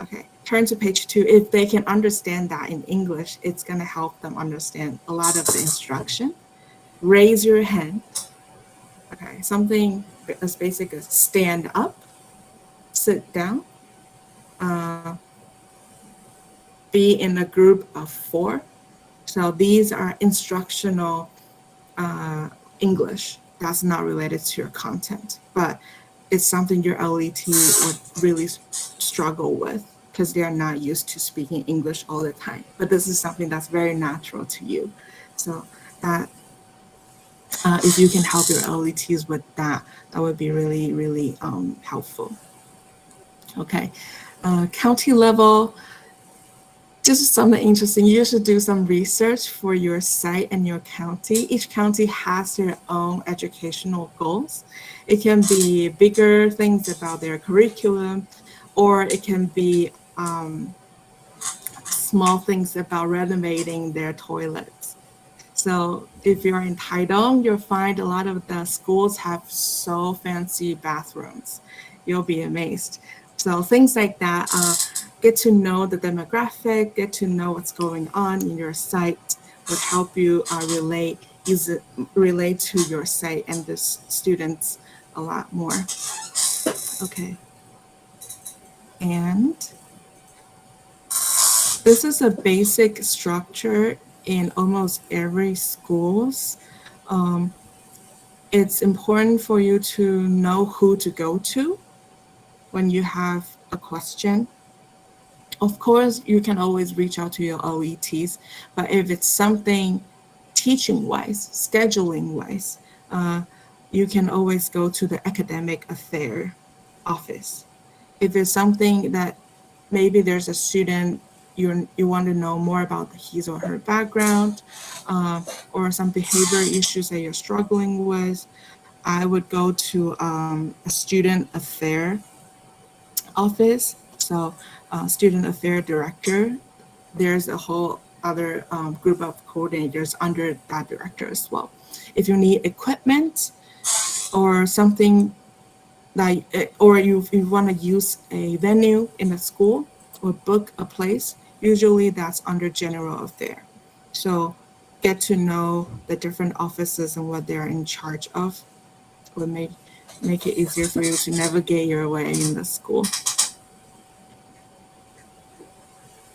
Okay, turn to page 2. If they can understand that in English, it's going to help them understand a lot of the instruction. Raise your hand. Okay, something as basic as stand up, sit down, uh, be in a group of 4. So these are instructional English that's not related to your content, but it's something your LET would really struggle with because they are not used to speaking English all the time. But this is something that's very natural to you. So that if you can help your LETs with that, that would be really, really helpful. Okay, county level. This is something interesting. You should do some research for your site and your county. Each county has their own educational goals. It can be bigger things about their curriculum, or it can be small things about renovating their toilets. So if you're in Taidong, you'll find a lot of the schools have so fancy bathrooms. You'll be amazed. So things like that, get to know the demographic, get to know what's going on in your site would help you relate to your site and the students a lot more. Okay. And this is a basic structure in almost every schools. Um, it's important for you to know who to go to when you have a question. Of course, you can always reach out to your OETs, but if it's something teaching wise, scheduling wise, uh, you can always go to the academic affair office. If it's something that maybe there's a student you want to know more about his or her background, uh, or some behavior issues that you're struggling with, I would go to a student affair office. So, student affair director. There's a whole other group of coordinators under that director as well. If you need equipment, or something that, or you want to use a venue in a school or book a place, usually that's under general affair. So get to know the different offices and what they're in charge of will make it easier for you to navigate your way in the school.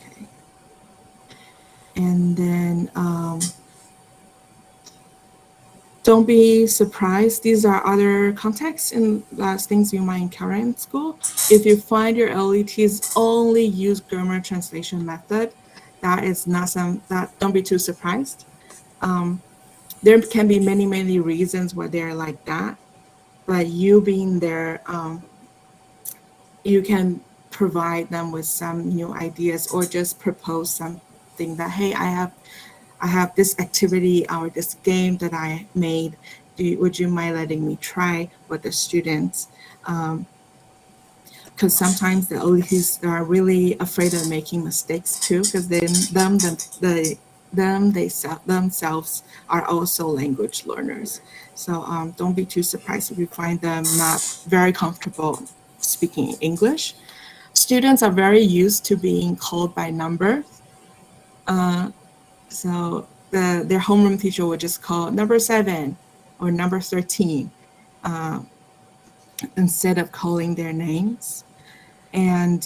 Okay. And then don't be surprised. These are other contexts and things you might encounter in school. If you find your LETs only use grammar translation method, that is not don't be too surprised. There can be many reasons why they're like that, but you being there, you can provide them with some new ideas or just propose something that, hey, I have this activity or this game that I made. Would you mind letting me try with the students? Because sometimes the OETs are really afraid of making mistakes too, because themselves are also language learners. So don't be too surprised if you find them not very comfortable speaking English. Students are very used to being called by number. So their homeroom teacher would just call number 7 or number 13 instead of calling their names. And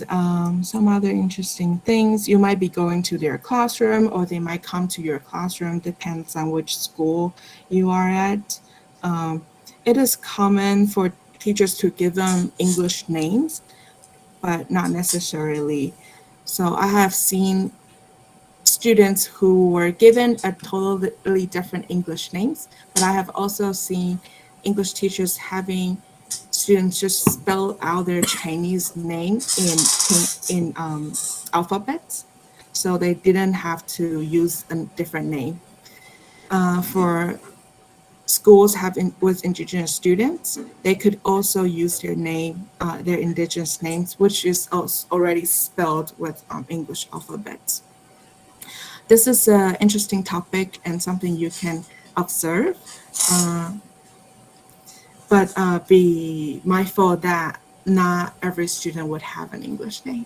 some other interesting things, you might be going to their classroom or they might come to your classroom, depends on which school you are at. It is common for teachers to give them English names, but not necessarily. So I have seen students who were given a totally different English names, but I have also seen English teachers having students just spell out their Chinese name in alphabets, so they didn't have to use a different name. For schools with indigenous students, they could also use their name, their indigenous names, which is also already spelled with English alphabets. This is an interesting topic and something you can observe, but be mindful that not every student would have an English name,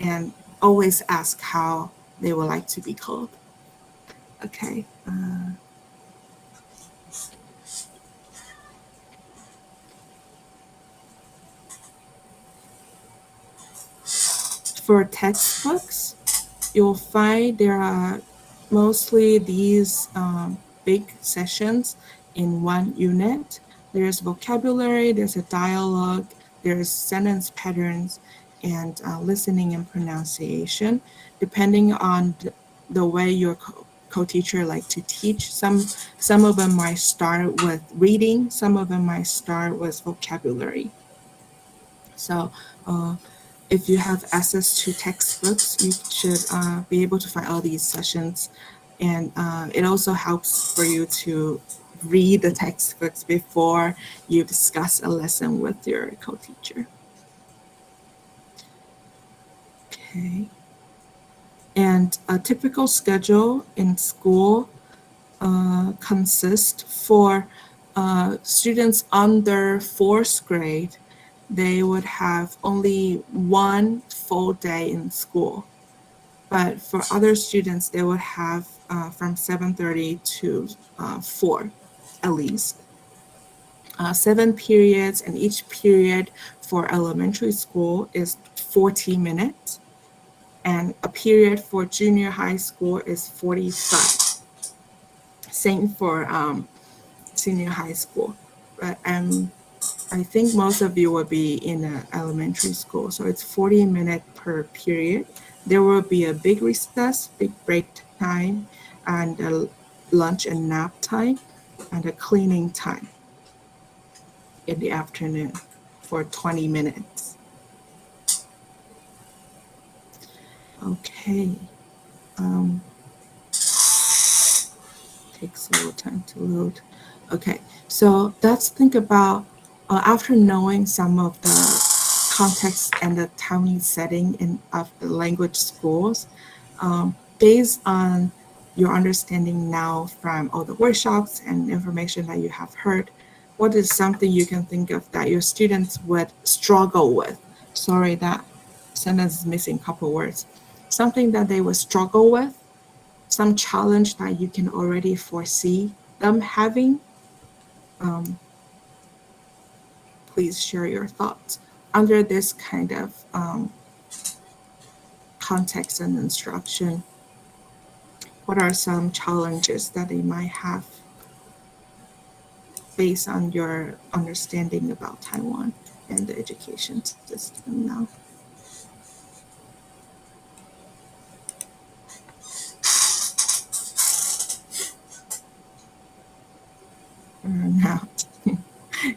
and always ask how they would like to be called. Okay. For textbooks, you'll find there are mostly these big sessions in one unit. There's vocabulary, there's a dialogue, there's sentence patterns, and listening and pronunciation. Depending on the way your co-teacher like to teach, some of them might start with reading, some of them might start with vocabulary. So if you have access to textbooks, you should be able to find all these sessions. And it also helps for you to read the textbooks before you discuss a lesson with your co-teacher. Okay. And a typical schedule in school consists for students under 4th grade, they would have only one full day in school. But for other students, they would have from 7:30 to 4 at least. 7 periods, and each period for elementary school is 40 minutes. And a period for junior high school is 45. Same for senior high school. But I think most of you will be in an elementary school, so it's 40 minutes per period. There will be a big recess, big break time, and a lunch and nap time, and a cleaning time in the afternoon for 20 minutes. Okay. Takes a little time to load. Okay, so let's think about, after knowing some of the context and the timing setting of the language schools, based on your understanding now from all the workshops and information that you have heard, what is something you can think of that your students would struggle with? Sorry, that sentence is missing a couple words. Something that they would struggle with, some challenge that you can already foresee them having. Um, please share your thoughts under this kind of context and instruction. What are some challenges that they might have based on your understanding about Taiwan and the education system now? Burnout.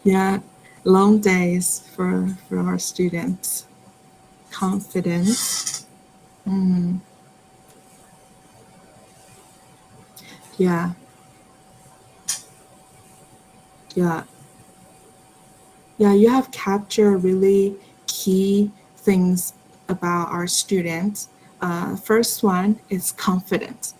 Yeah, long days for our students. Confidence. Mm, yeah, yeah. Yeah, you have captured really key things about our students. First one is confidence.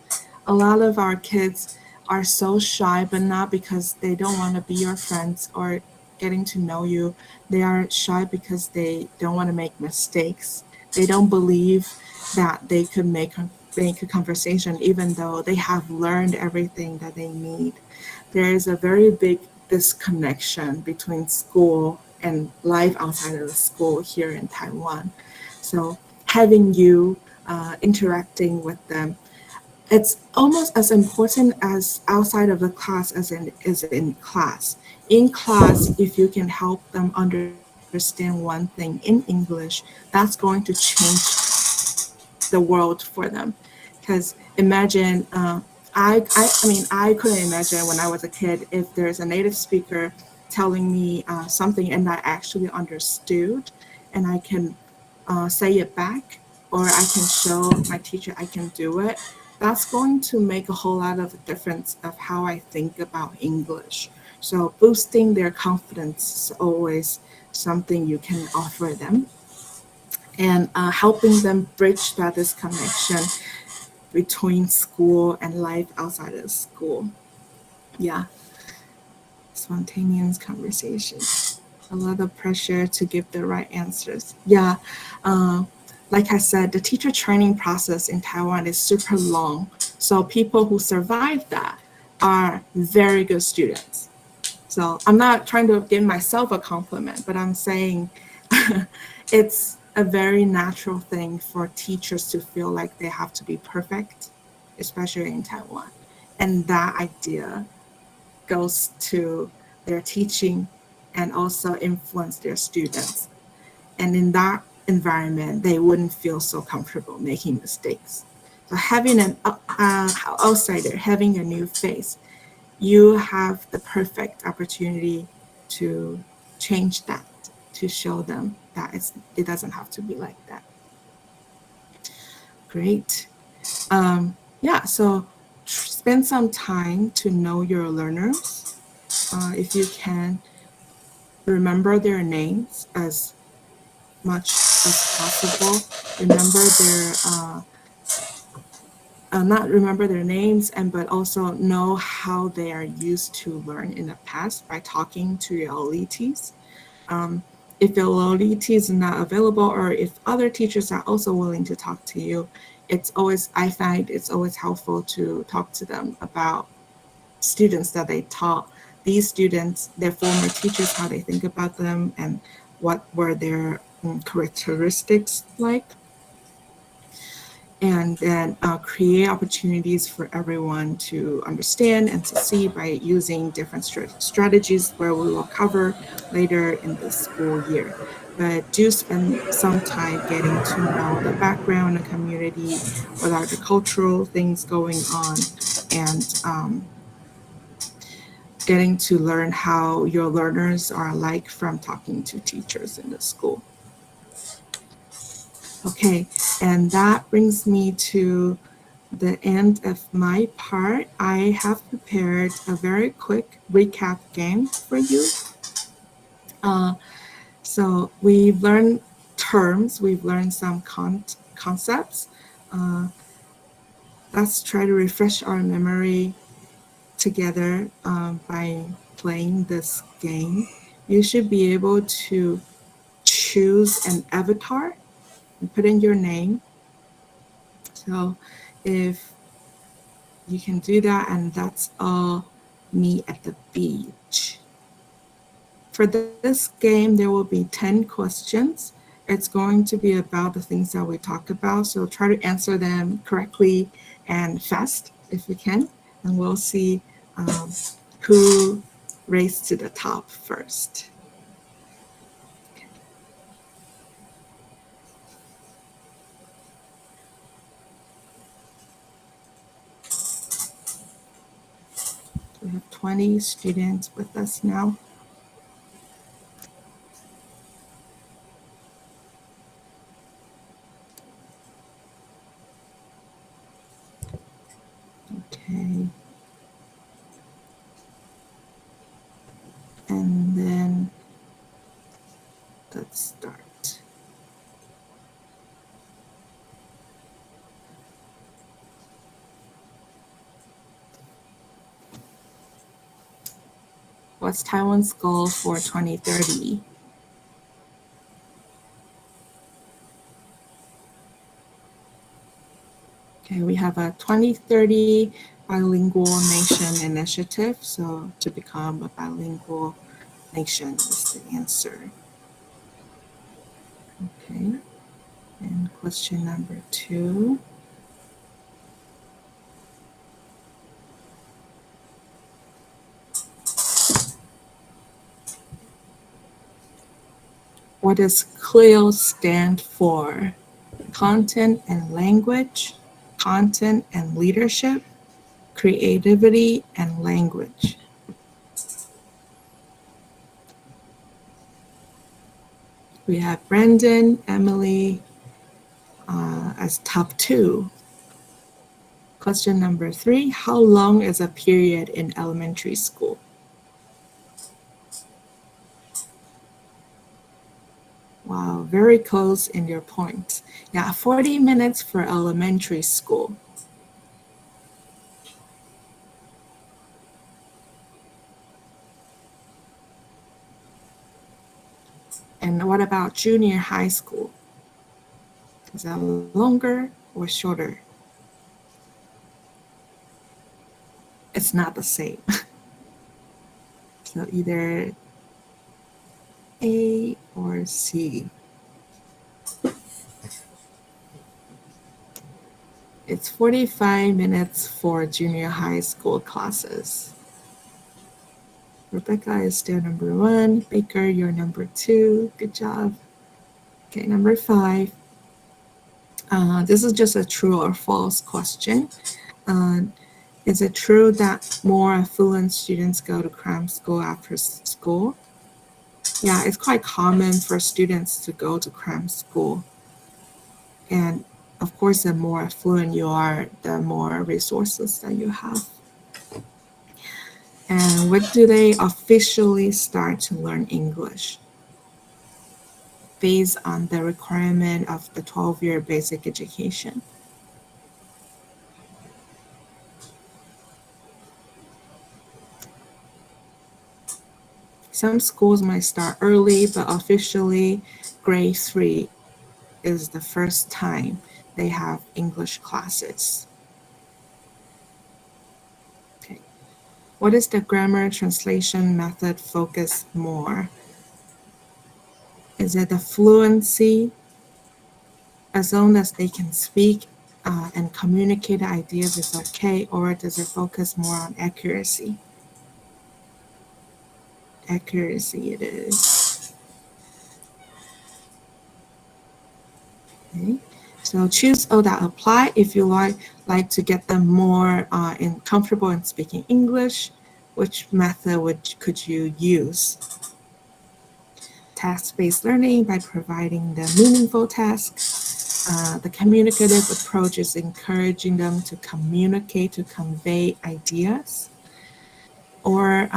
A lot of our kids are so shy, but not because they don't want to be your friends or getting to know you. They are shy because they don't want to make mistakes. They don't believe that they could make a conversation even though they have learned everything that they need. There is a very big disconnection between school and life outside of the school here in Taiwan. So having you interacting with them, it's almost as important as outside of the class as in class. In class, if you can help them understand one thing in English, that's going to change the world for them. Because imagine, I mean, I couldn't imagine when I was a kid if there's a native speaker telling me something and I actually understood and I can say it back or I can show my teacher I can do it. That's going to make a whole lot of difference of how I think about English. So boosting their confidence is always something you can offer them and helping them bridge that disconnection between school and life outside of school. Yeah, spontaneous conversation. A lot of pressure to give the right answers. Yeah, uh, like I said, the teacher training process in Taiwan is super long. So people who survive that are very good students. So I'm not trying to give myself a compliment, but I'm saying it's a very natural thing for teachers to feel like they have to be perfect, especially in Taiwan. And that idea goes to their teaching and also influence their students. And in that environment, they wouldn't feel so comfortable making mistakes. So having an outsider, having a new face, you have the perfect opportunity to change that, to show them that it doesn't have to be like that. Great. Yeah, so spend some time to know your learners. If you can, remember their names as much as possible. Remember their not remember their names and but also know how they are used to learn in the past by talking to your LETs. If your LET is not available or if other teachers are also willing to talk to you, I find it's always helpful to talk to them about students that they taught. These students, their former teachers, how they think about them and what were their characteristics like, and then create opportunities for everyone to understand and to see by using different strategies where we will cover later in the school year. But do spend some time getting to know the background, the community, what are the cultural things going on, and getting to learn how your learners are like from talking to teachers in the school. Okay, and that brings me to the end of my part. I have prepared a very quick recap game for you. Uh, so we've learned terms, we've learned some concepts. Uh, let's try to refresh our memory together by playing this game, you should be able to choose an avatar and put in your name. So if you can do that, and that's all me at the beach. For this game, there will be 10 questions. It's going to be about the things that we talk about, so try to answer them correctly and fast if you can, and we'll see who races to the top first. We have 20 students with us now. Okay. And then let's start. What's Taiwan's goal for 2030? Okay, we have a 2030 bilingual nation initiative. So to become a bilingual nation is the answer. Okay, and question number 2. What does CLIO stand for? Content and language, content and leadership, creativity and language. We have Brendan, Emily as top 2. Question number 3, how long is a period in elementary school? Wow, very close in your point. Yeah, 40 minutes for elementary school. And what about junior high school? Is that longer or shorter? It's not the same. So either A or C. It's 45 minutes for junior high school classes. Rebecca is still number 1. Baker, you're number 2. Good job. Okay, number 5. This is just a true or false question. Is it true that more affluent students go to cram school after school? Yeah, it's quite common for students to go to cram school. And of course, the more affluent you are, the more resources that you have. And when do they officially start to learn English? Based on the requirement of the 12-year basic education. Some schools might start early, but officially grade 3 is the first time they have English classes. Okay. What is the grammar translation method focus more? Is it the fluency, as long as they can speak and communicate ideas is okay, or does it focus more on accuracy? Accuracy it is. Okay. So choose all that apply if you like to get them more comfortable in speaking English. Which method could you use? Task-based learning by providing them meaningful tasks. The communicative approach is encouraging them to communicate, to convey ideas, or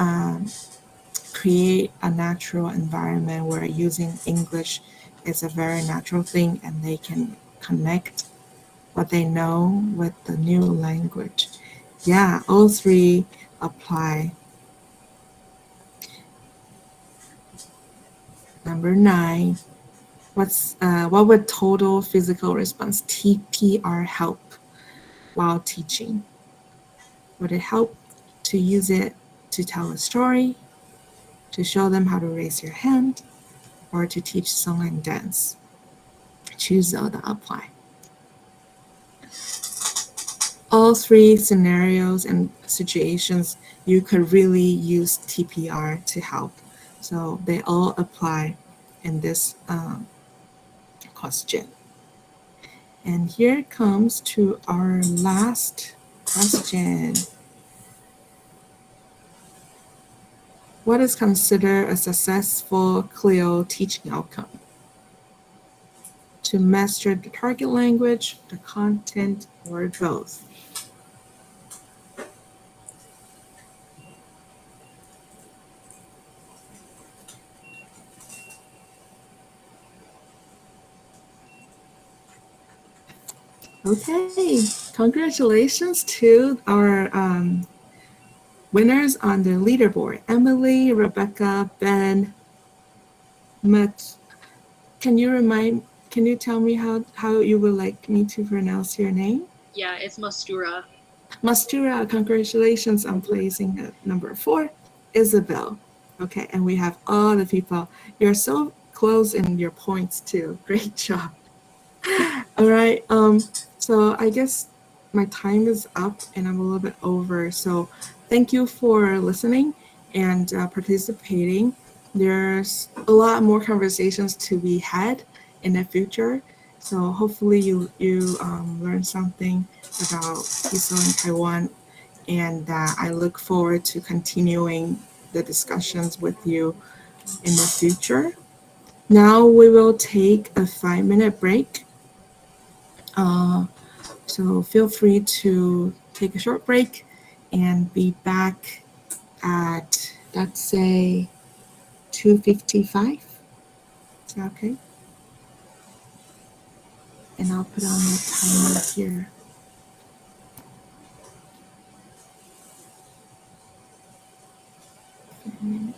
create a natural environment where using English is a very natural thing and they can connect what they know with the new language. Yeah, all 3 apply. Number 9, what would total physical response, TPR, help while teaching? Would it help to use it to tell a story, to show them how to raise your hand, or to teach song and dance? Choose the apply. All 3 scenarios and situations, you could really use TPR to help. So they all apply in this question. And here comes to our last question. What is considered a successful CLIO teaching outcome? To master the target language, the content, or both? Okay, congratulations to our winners on the leaderboard. Emily, Rebecca, Ben, Matt. Can you tell me how you would like me to pronounce your name? Yeah, it's Mastura. Mastura, congratulations on placing at number 4. Isabel. Okay, and we have all the people. You're so close in your points too. Great job. All right. So I guess my time is up and I'm a little bit over. So thank you for listening and participating. There's a lot more conversations to be had in the future. So hopefully you learn something about TESOL in Taiwan, and I look forward to continuing the discussions with you in the future. Now we will take a 5-minute break. So feel free to take a short break and be back at, let's say, 2:55. Is that okay? And I'll put on the timer here. A minute.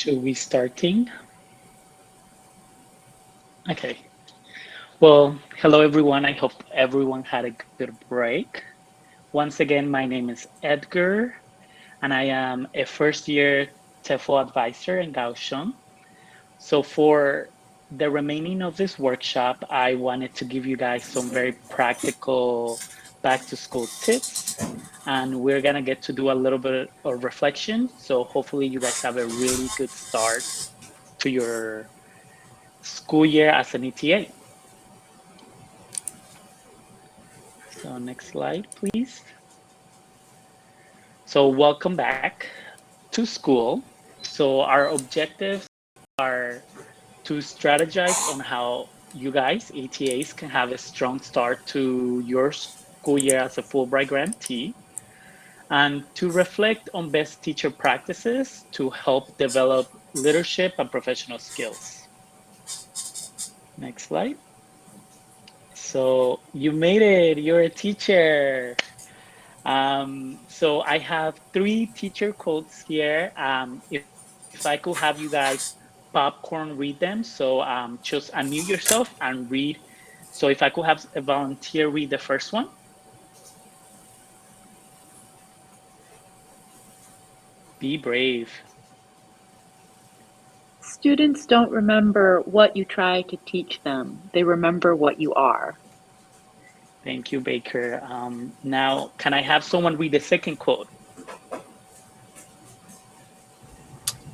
Should we starting? Okay. Well, hello everyone. I hope everyone had a good break. Once again, my name is Edgar, and I am a first year TEFL advisor in Kaohsiung. So for the remaining of this workshop, I wanted to give you guys some very practical back to school tips. And we're gonna get to do a little bit of reflection. So hopefully you guys have a really good start to your school year as an ETA. So next slide, please. So welcome back to school. So our objectives are to strategize on how you guys, ETAs, can have a strong start to your school year as a Fulbright grantee, and to reflect on best teacher practices to help develop leadership and professional skills. Next slide. So you made it, you're a teacher. So I have 3 teacher quotes here. If I could have you guys popcorn read them. So just unmute yourself and read. So if I could have a volunteer read the first one. Be brave. Students don't remember what you try to teach them. They remember what you are. Thank you, Baker. Now, can I have someone read the second quote?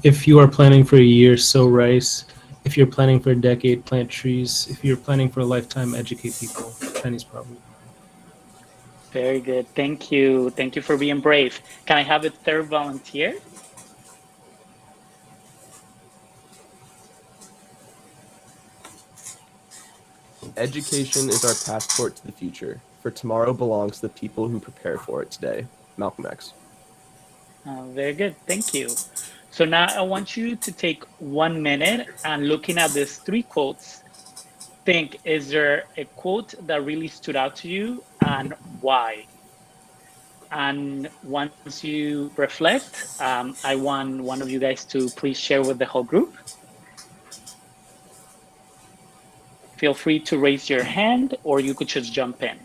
If you are planning for a year, sow rice. If you're planning for a decade, plant trees. If you're planning for a lifetime, educate people. Chinese proverb. Very good. Thank you. Thank you for being brave. Can I have a third volunteer? Education is our passport to the future, for tomorrow belongs to the people who prepare for it today. Malcolm X. Very good, thank you. So now I want you to take 1 minute and looking at these 3 quotes, think, is there a quote that really stood out to you and why? And once you reflect, I want one of you guys to please share with the whole group. Feel free to raise your hand or you could just jump in.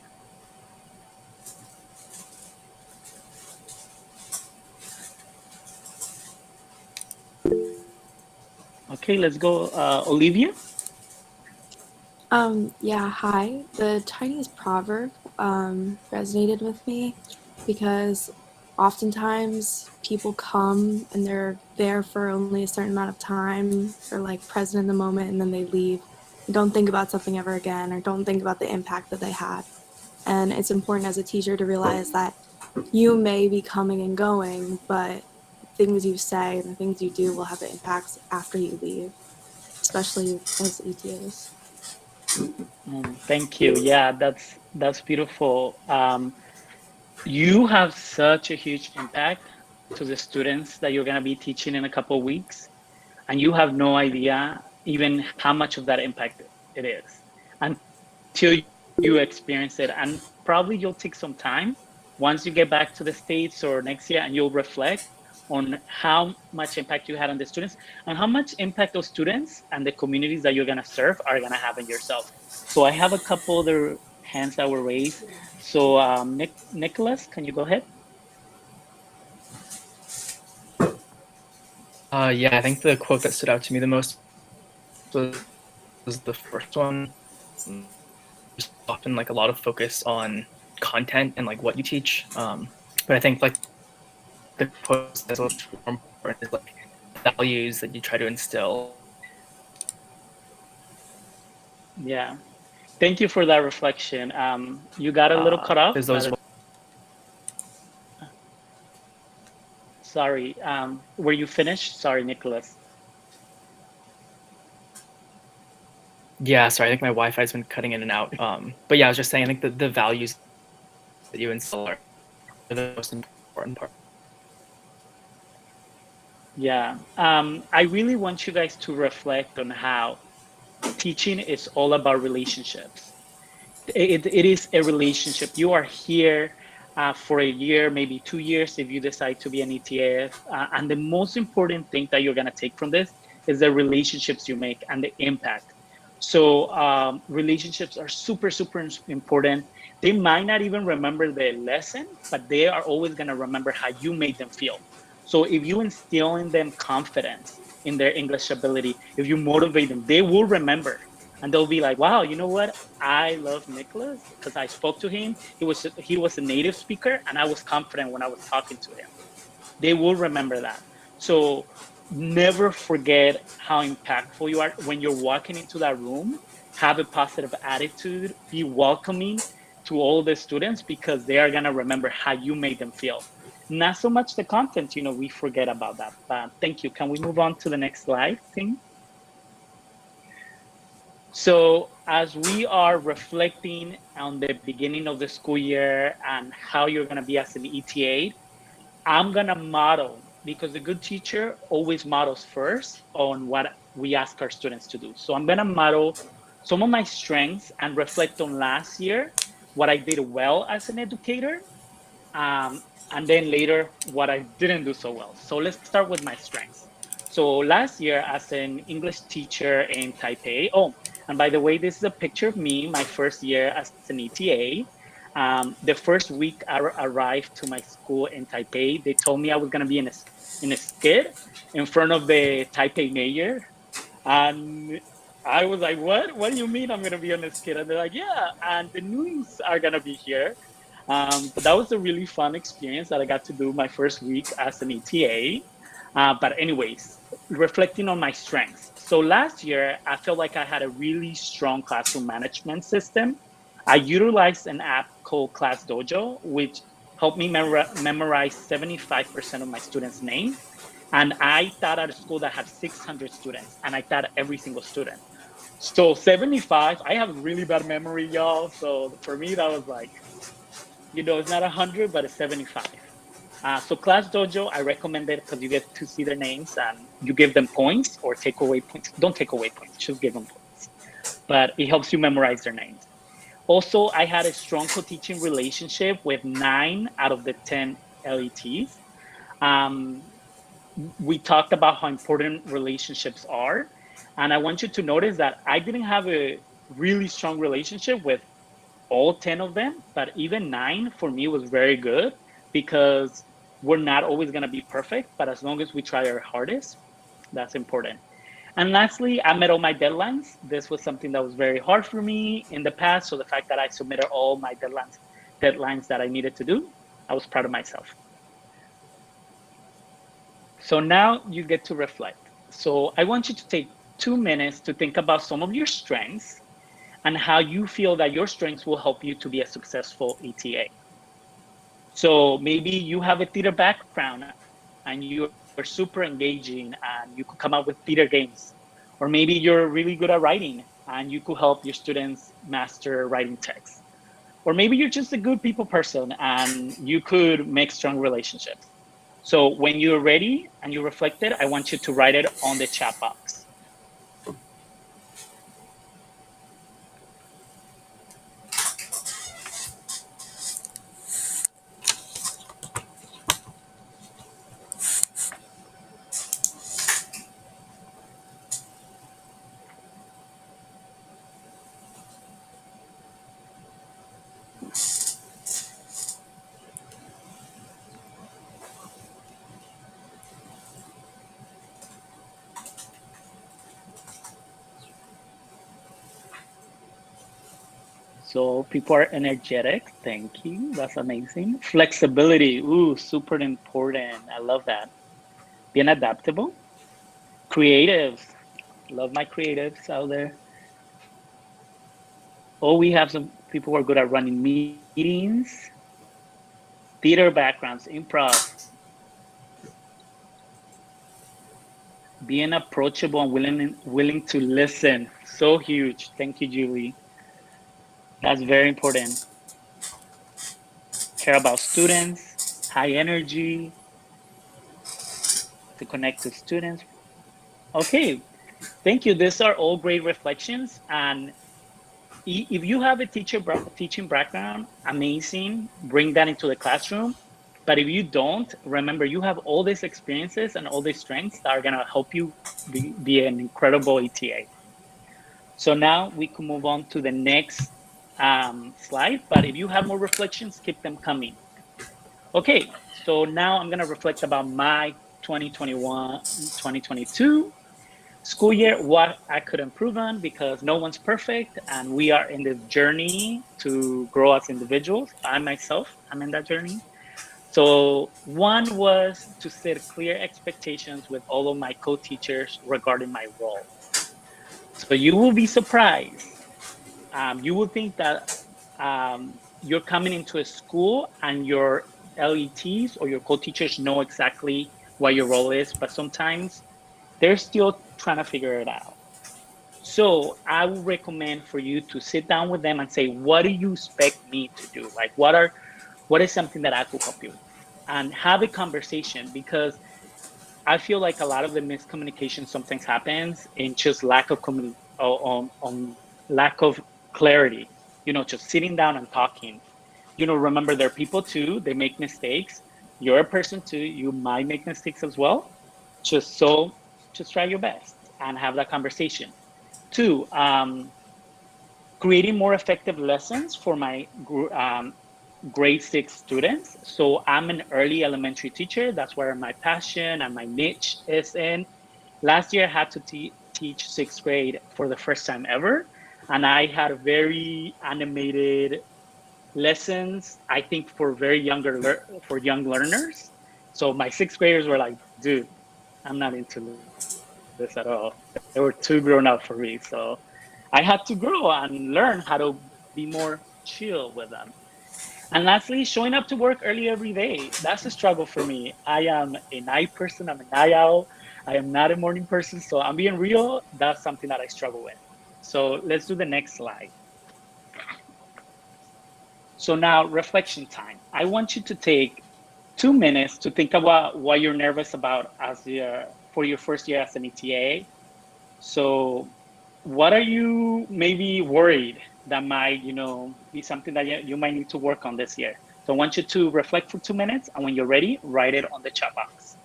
Okay, let's go, Olivia. Yeah, hi. The Chinese proverb resonated with me because oftentimes people come and they're there for only a certain amount of time or like present in the moment and then they leave and don't think about something ever again or don't think about the impact that they had. And it's important as a teacher to realize that you may be coming and going, but things you say and the things you do will have impacts after you leave, especially as ETAs. Thank you. Yeah, that's beautiful. You have such a huge impact to the students that you're going to be teaching in a couple of weeks, and you have no idea even how much of that impact it is until you experience it. And probably you'll take some time once you get back to the States or next year, and you'll reflect on how much impact you had on the students and how much impact those students and the communities that you're going to serve are going to have in yourself. So I have a couple other hands that were raised. So Nicholas, can you go ahead? Yeah, I think the quote that stood out to me the most was the first one. There's often like a lot of focus on content and like what you teach, but I think like the quote that's much more important is like values that you try to instill. Yeah, thank you for that reflection. You got a little cut off. Sorry, were you finished? Sorry, Nicholas. Yeah, sorry, I think my Wi-Fi's been cutting in and out. But yeah, I was just saying, I think that the values that you instill are the most important part. Yeah, I really want you guys to reflect on how teaching is all about relationships. It is a relationship. You are here for a year, maybe 2 years if you decide to be an ETF. And the most important thing that you're going to take from this is the relationships you make and the impact. So relationships are super, super important. They might not even remember the lesson, but they are always going to remember how you made them feel. So if you instill in them confidence in their English ability, if you motivate them, they will remember. And they'll be like, wow, you know what? I love Nicholas because I spoke to him. He was a native speaker and I was confident when I was talking to him. They will remember that. So never forget how impactful you are when you're walking into that room. Have a positive attitude, be welcoming to all the students because they are going to remember how you made them feel. Not so much the content, we forget about that. But thank you. Can we move on to the next slide, team? So as we are reflecting on the beginning of the school year and how you're going to be as an ETA, I'm going to model because the good teacher always models first on what we ask our students to do. So I'm going to model some of my strengths and reflect on last year, what I did well as an educator, and then later what I didn't do so well. So let's start with my strengths. So last year as an English teacher in Taipei, and by the way, this is a picture of me, my first year as an ETA. The first week I arrived to my school in Taipei, they told me I was gonna be in a skit in front of the Taipei mayor. And I was like, what? What do you mean I'm gonna be on a skit? And they're like, yeah, and the news are gonna be here. But that was a really fun experience that I got to do my first week as an ETA. But anyways, reflecting on my strengths. So last year, I felt like I had a really strong classroom management system. I utilized an app called Class Dojo, which helped me memorize 75% of my students' names. And I taught at a school that had 600 students, and I taught every single student. So 75, I have really bad memory, y'all. So for me, that was like, it's not 100, but it's 75. So Class Dojo, I recommend it because you get to see their names and you give them points or take away points. Don't take away points, just give them points. But it helps you memorize their names. Also, I had a strong co-teaching relationship with 9 out of the 10 LETs. We talked about how important relationships are. And I want you to notice that I didn't have a really strong relationship with all 10 of them, but even 9 for me was very good because we're not always going to be perfect, but as long as we try our hardest, that's important. And lastly, I met all my deadlines. This was something that was very hard for me in the past. So the fact that I submitted all my deadlines that I needed to do, I was proud of myself. So now you get to reflect. So I want you to take 2 minutes to think about some of your strengths and how you feel that your strengths will help you to be a successful ETA. So maybe you have a theater background and you're super engaging and you could come up with theater games. Or maybe you're really good at writing and you could help your students master writing text. Or maybe you're just a good people person and you could make strong relationships. So when you're ready and you reflected, I want you to write it on the chat box. So people are energetic. Thank you. That's amazing. Flexibility. Ooh, super important. I love that. Being adaptable. Creatives. Love my creatives out there. Oh, we have some people who are good at running meetings. Theater backgrounds, improv. Being approachable and willing to listen. So huge. Thank you, Julie. That's very important. Care about students, high energy, to connect to students. Okay, thank you. These are all great reflections. And if you have a teaching background, amazing, bring that into the classroom. But if you don't, remember you have all these experiences and all these strengths that are going to help you be an incredible ETA. So now we can move on to the next slide. But if you have more reflections, keep them coming. Okay, so now I'm going to reflect about my 2021-2022 school year, what I could improve on, because no one's perfect and we are in this journey to grow as individuals. I myself, I'm in that journey. So one was to set clear expectations with all of my co-teachers regarding my role. So you will be surprised. You will think that you're coming into a school and your LETs or your co-teachers know exactly what your role is, but sometimes they're still trying to figure it out. So I would recommend for you to sit down with them and say, what do you expect me to do? Like, what is something that I could help you with? And have a conversation, because I feel like a lot of the miscommunication sometimes happens in just lack of on lack of clarity. Just sitting down and talking. Remember, they're people too. They make mistakes. You're a person too. You might make mistakes as well. Just try your best and have that conversation. Two, creating more effective lessons for my grade 6 students. So I'm an early elementary teacher. That's where my passion and my niche is in. Last year, I had to teach 6th grade for the first time ever. And I had very animated lessons, I think, for for young learners. So my 6th graders were like, dude, I'm not into this at all. They were too grown up for me. So I had to grow and learn how to be more chill with them. And lastly, showing up to work early every day. That's a struggle for me. I am a night person. I'm a night owl. I am not a morning person. So I'm being real. That's something that I struggle with. So let's do the next slide. So now reflection time. I want you to take 2 minutes to think about what you're nervous about for your first year as an ETA. So what are you maybe worried that might, be something that you might need to work on this year? So I want you to reflect for 2 minutes, and when you're ready, write it on the chat box.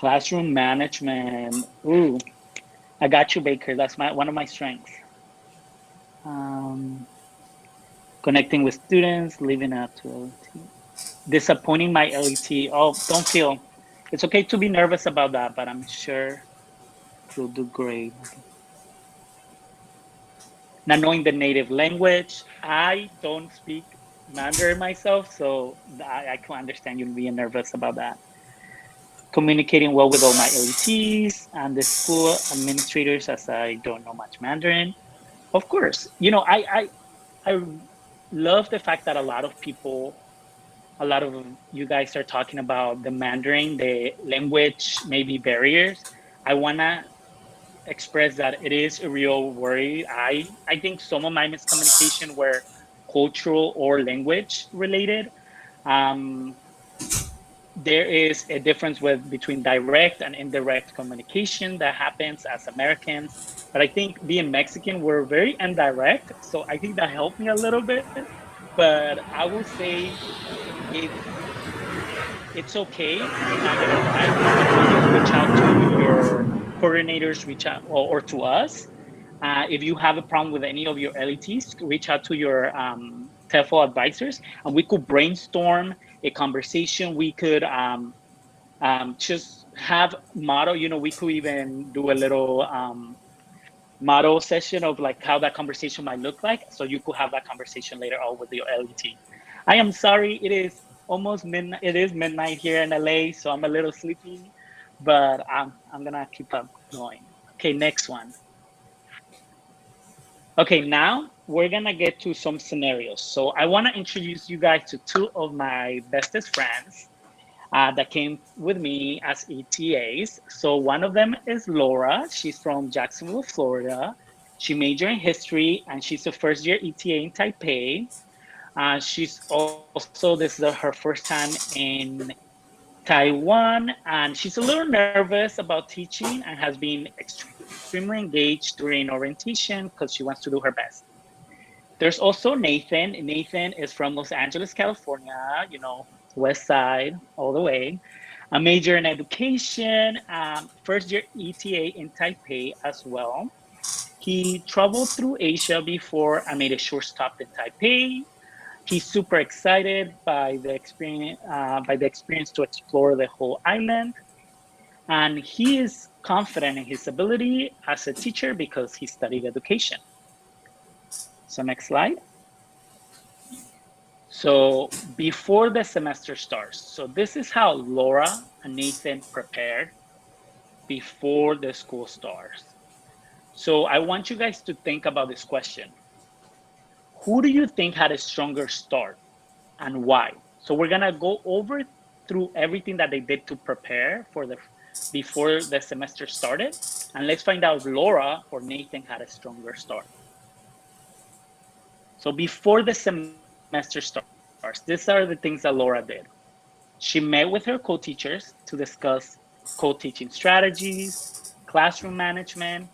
Classroom management. Ooh, I got you, Baker. That's one of my strengths. Connecting with students, living up to LET. Disappointing my LET. Oh, don't feel. It's okay to be nervous about that, but I'm sure you'll do great. Not knowing the native language. I don't speak Mandarin myself, so I can understand you being nervous about that. Communicating well with all my LETs and the school administrators, as I don't know much Mandarin. Of course, I love the fact that a lot of you guys are talking about the Mandarin, the language, maybe barriers. I wanna express that it is a real worry. I think some of my miscommunication were cultural or language related. Um, there is a difference between direct and indirect communication that happens as Americans. But I think being Mexican, we're very indirect. So I think that helped me a little bit. But I will say it's okay. I would always reach out to your coordinators, reach out or to us. If you have a problem with any of your LETs, reach out to your TEFL advisors, and we could brainstorm a conversation. We could just have model. We could even do a little model session of like how that conversation might look like. So you could have that conversation later on with your LET. I am sorry, it is almost midnight. It is midnight here in LA, so I'm a little sleepy, but I'm gonna keep up going. Okay, next one. Okay, now we're gonna get to some scenarios. So I wanna introduce you guys to two of my bestest friends that came with me as ETAs. So one of them is Laura. She's from Jacksonville, Florida. She majored in history and she's a first year ETA in Taipei. She's also, this is her first time in Taiwan, and she's a little nervous about teaching and has been extremely engaged during orientation because she wants to do her best. There's also Nathan. Nathan is from Los Angeles, California, West Side, all the way. A major in education, first year ETA in Taipei as well. He traveled through Asia before and made a short stop in Taipei. He's super excited by the experience to explore the whole island. And he is confident in his ability as a teacher because he studied education. So next slide. So before the semester starts, so this is how Laura and Nathan prepared before the school starts. So I want you guys to think about this question. Who do you think had a stronger start and why? So we're gonna go over through everything that they did to prepare before the semester started. And let's find out if Laura or Nathan had a stronger start. So before the semester starts, these are the things that Laura did. She met with her co-teachers to discuss co-teaching strategies, classroom management,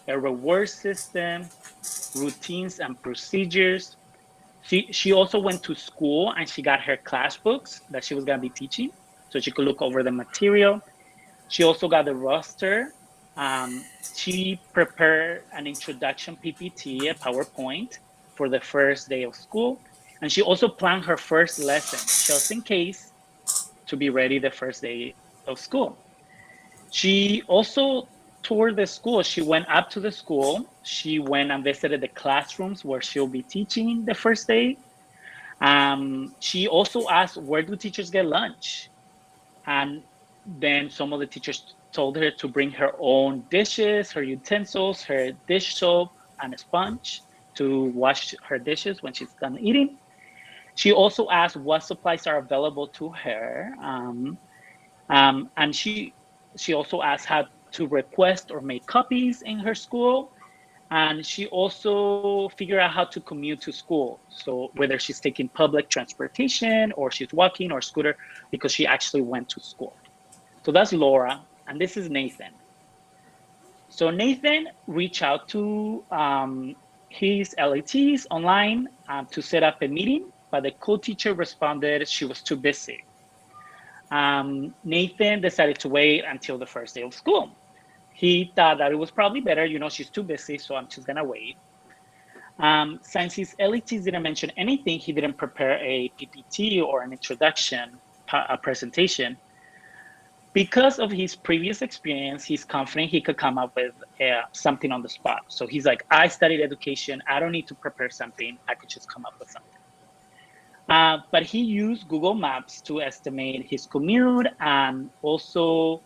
a reward system, routines and procedures. She also went to school and she got her class books that she was going to be teaching so she could look over the material. She also got the roster. She prepared an introduction PPT, a PowerPoint for the first day of school. And she also planned her first lesson just in case to be ready the first day of school. She also toured the school. She went up to the school. She went and visited the classrooms where she'll be teaching the first day. She also asked, where do teachers get lunch? And then some of the teachers told her to bring her own dishes, her utensils, her dish soap, and a sponge to wash her dishes when she's done eating. She also asked what supplies are available to her. And she also asked how to request or make copies in her school. And she also figured out how to commute to school. So whether she's taking public transportation or she's walking or scooter, because she actually went to school. So that's Laura, and this is Nathan. So Nathan reached out to his LATs online to set up a meeting, but the co-teacher responded she was too busy. Nathan decided to wait until the first day of school. He thought that it was probably better, she's too busy, so I'm just gonna wait. Since his LETs didn't mention anything, he didn't prepare a PPT or an introduction presentation. Because of his previous experience, he's confident he could come up with something on the spot. So he's like, I studied education. I don't need to prepare something. I could just come up with something. But he used Google Maps to estimate his commute and also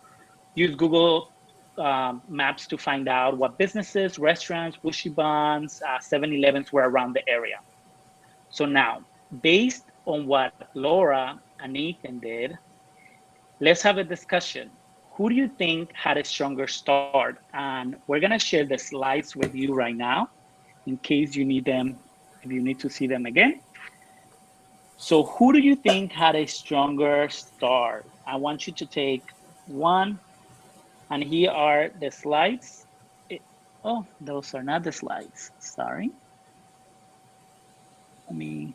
used Google Maps to find out what businesses, restaurants, Bushy Bonds, 7-Elevens were around the area. So now, based on what Laura and Nathan did, let's have a discussion. Who do you think had a stronger start? And we're gonna share the slides with you right now in case you need them, if you need to see them again. So who do you think had a stronger start? I want you to take one, and here are the slides. Oh, those are not the slides, sorry. Let me.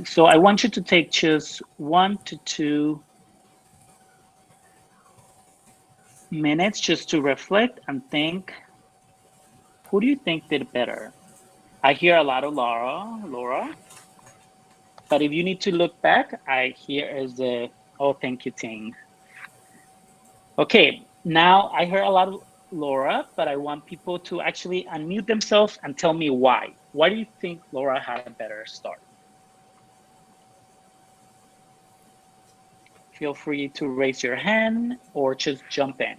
So I want you to take just 1 to 2 minutes just to reflect and think, who do you think did better? I hear a lot of Laura, but if you need to look back, I hear is the, oh, thank you, Ting. Okay, now I heard a lot of Laura, but I want people to actually unmute themselves and tell me why. Why do you think Laura had a better start? Feel free to raise your hand or just jump in.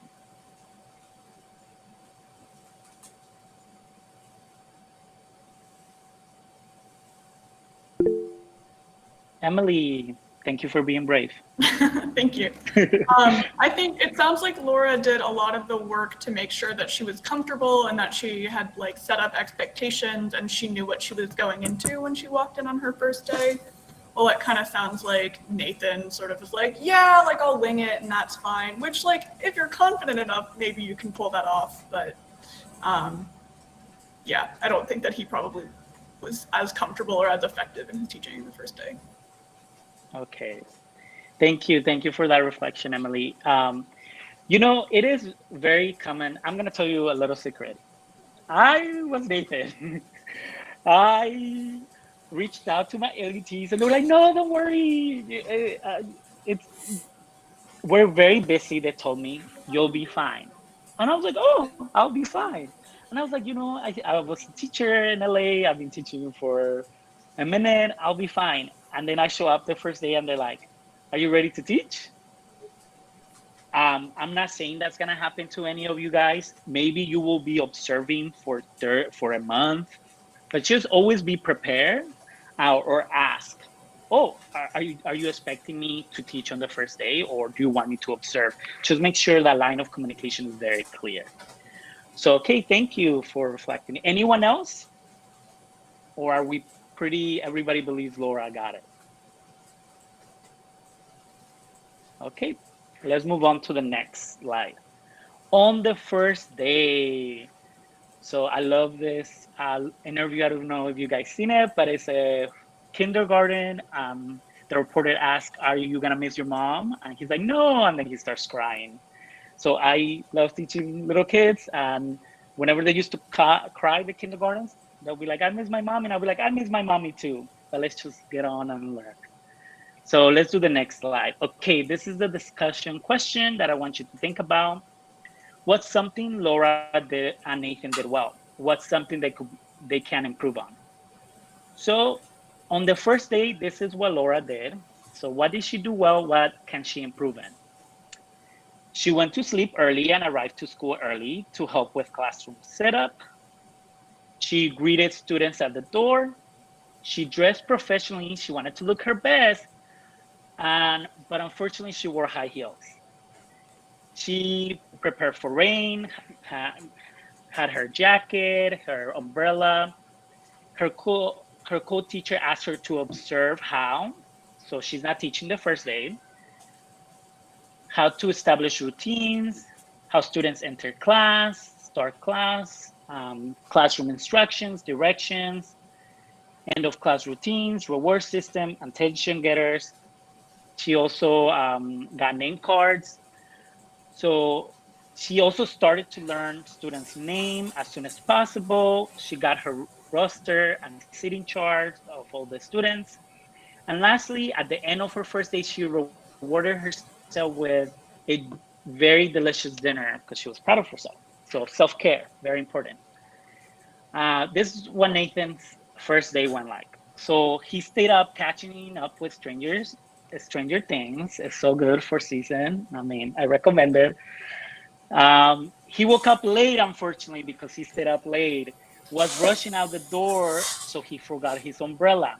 Emily, thank you for being brave. Thank you. I think it sounds like Laura did a lot of the work to make sure that she was comfortable and that she had like set up expectations and she knew what she was going into when she walked in on her first day. Well, it kind of sounds like Nathan sort of was like, yeah, like I'll wing it and that's fine, which like if you're confident enough, maybe you can pull that off. But yeah, I don't think that he probably was as comfortable or as effective in his teaching the first day. Okay, thank you for that reflection, Emily. It is very common. I'm gonna tell you a little secret. I was Nathan. I reached out to my LETs and they were like, no, don't worry. We're very busy. They told me, you'll be fine. And I was like, oh, I'll be fine. And I was like, I was a teacher in LA. I've been teaching for a minute. I'll be fine. And then I show up the first day and they're like, are you ready to teach? I'm not saying that's gonna happen to any of you guys. Maybe you will be observing for a month, but just always be prepared or ask. Oh, are you expecting me to teach on the first day, or do you want me to observe? Just make sure that line of communication is very clear. So, okay, thank you for reflecting. Anyone else? Or are we everybody believes Laura got it? Okay, let's move on to the next slide. On the first day. So I love this interview. I don't know if you guys seen it, but it's a kindergarten. The reporter asked, are you gonna miss your mom? And he's like, no, and then he starts crying. So I love teaching little kids, and whenever they used to cry, the kindergartens, they'll be like, I miss my mommy, and I'll be like, I miss my mommy too. But let's just get on and learn. So let's do the next slide. Okay, this is the discussion question that I want you to think about. What's something Laura did and Nathan did well? What's something they can improve on? So on the first day, this is what Laura did. So what did she do well? What can she improve in? She went to sleep early and arrived to school early to help with classroom setup. She greeted students at the door. She dressed professionally. She wanted to look her best, but unfortunately, she wore high heels. She prepared for rain, had her jacket, her umbrella. Her co-teacher asked her to observe how, so she's not teaching the first day, how to establish routines, how students enter class, start class, classroom instructions, directions, end of class routines, reward system, attention getters. She also got name cards. So she also started to learn students' name as soon as possible. She got her roster and seating charts of all the students. And lastly, at the end of her first day, she rewarded herself with a very delicious dinner because she was proud of herself. So self-care, very important. This is what Nathan's first day went like. So he stayed up catching up with strangers. Stranger Things is so good for season. I mean, I recommend it. He woke up late, unfortunately, because he stayed up late. Was rushing out the door, so he forgot his umbrella.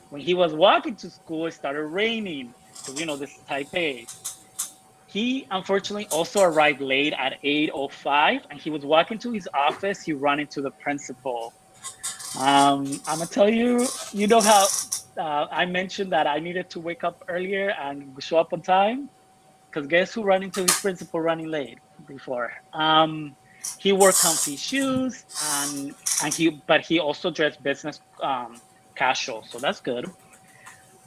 When he was walking to school, it started raining because this is Taipei. He unfortunately also arrived late at 8:05, and he was walking to his office. He ran into the principal. I'm gonna tell you, you know how I mentioned that I needed to wake up earlier and show up on time? Because guess who ran into his principal running late before? He wore comfy shoes but he also dressed business casual, so that's good.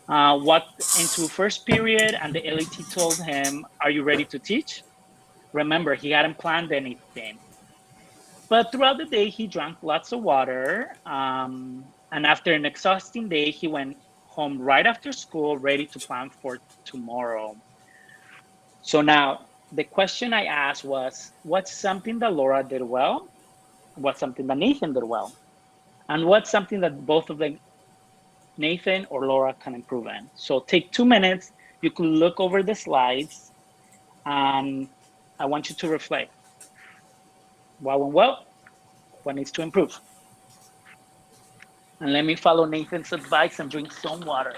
Walked into first period, and the LET told him, "Are you ready to teach?" Remember, he hadn't planned anything. But throughout the day, he drank lots of water. And after an exhausting day, he went home right after school, ready to plan for tomorrow. So now the question I asked was, what's something that Laura did well? What's something that Nathan did well? And what's something that both of them, Nathan or Laura, can improve in? So take 2 minutes. You could look over the slides, and I want you to reflect. What went well? What needs to improve? And let me follow Nathan's advice and drink some water.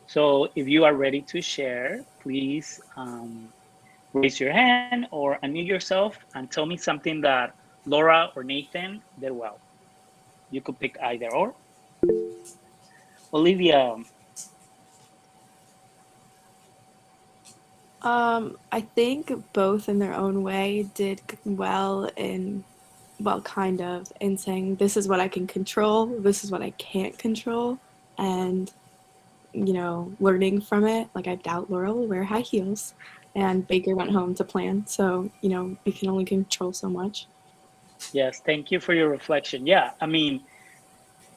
So if you are ready to share, please raise your hand or unmute yourself and tell me something that Laura or Nathan did well. You could pick either or. Olivia. I think both in their own way did well kind of, in saying this is what I can control, this is what I can't control, and learning from it. Like, I doubt Laura will wear high heels, and Baker went home to plan. So, we can only control so much. Yes, thank you for your reflection. Yeah, I mean,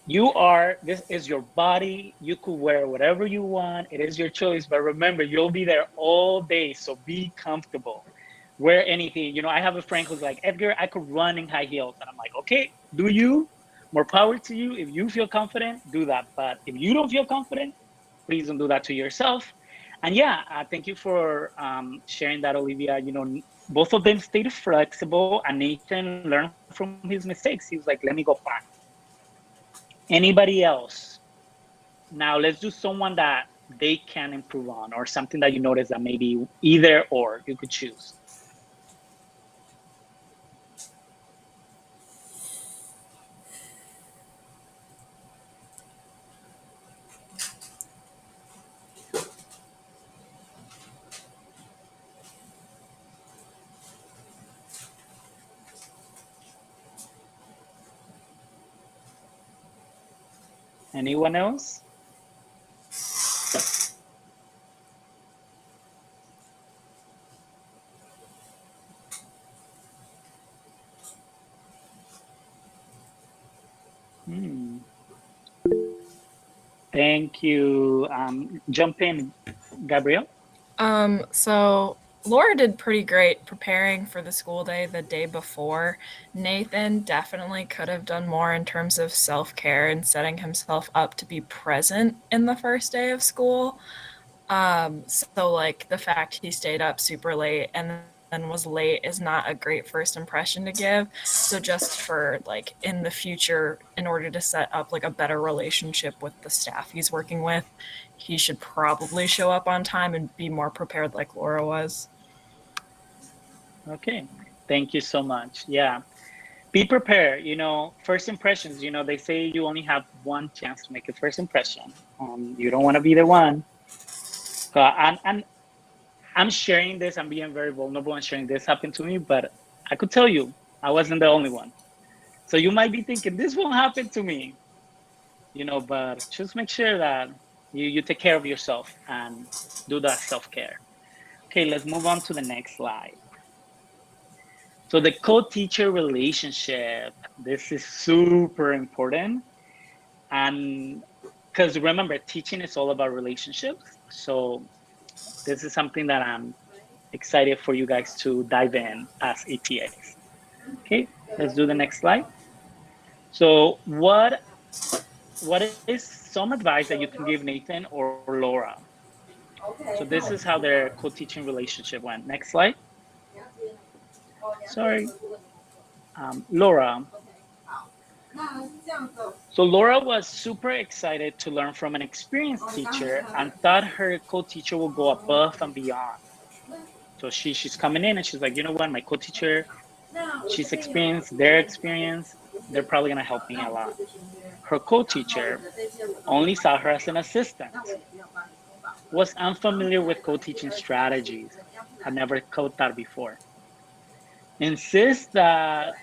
this is your body. You could wear whatever you want. It is your choice. But remember, you'll be there all day. So be comfortable. Wear anything. I have a friend who's like, Edgar, I could run in high heels. And I'm like, okay, do you? More power to you. If you feel confident, do that. But if you don't feel confident, please don't do that to yourself. And yeah, thank you for sharing that, Olivia. Both of them stayed flexible, and Nathan learned from his mistakes. He was like, let me go plan. Anybody else? Now let's do someone that they can improve on, or something that you notice that maybe either or you could choose? Anyone else? Thank you. Jump in, Gabrielle. So Laura did pretty great preparing for the school day the day before. Nathan definitely could have done more in terms of self-care and setting himself up to be present in the first day of school. So like the fact he stayed up super late and then was late is not a great first impression to give. So just for like in the future, in order to set up like a better relationship with the staff he's working with, he should probably show up on time and be more prepared like Laura was. Okay, thank you so much. Yeah, be prepared. First impressions, they say you only have one chance to make a first impression. You don't want to be the one. And I'm sharing this, I'm being very vulnerable and sharing this happened to me, but I could tell you, I wasn't the only one. So you might be thinking, this won't happen to me, but just make sure that you take care of yourself and do that self-care. Okay, let's move on to the next slide. So the co-teacher relationship, this is super important. And because remember, teaching is all about relationships. So this is something that I'm excited for you guys to dive in as ETAs. Okay, let's do the next slide. So what is some advice that you can give Nathan or Laura? So this is how their co-teaching relationship went. Next slide. Sorry. Laura. So Laura was super excited to learn from an experienced teacher and thought her co-teacher will go above and beyond. So she's coming in and she's like, you know what, my co-teacher, she's experienced, their experience, they're probably gonna help me a lot. Her co-teacher only saw her as an assistant, was unfamiliar with co-teaching strategies, had never co-taught before, insists that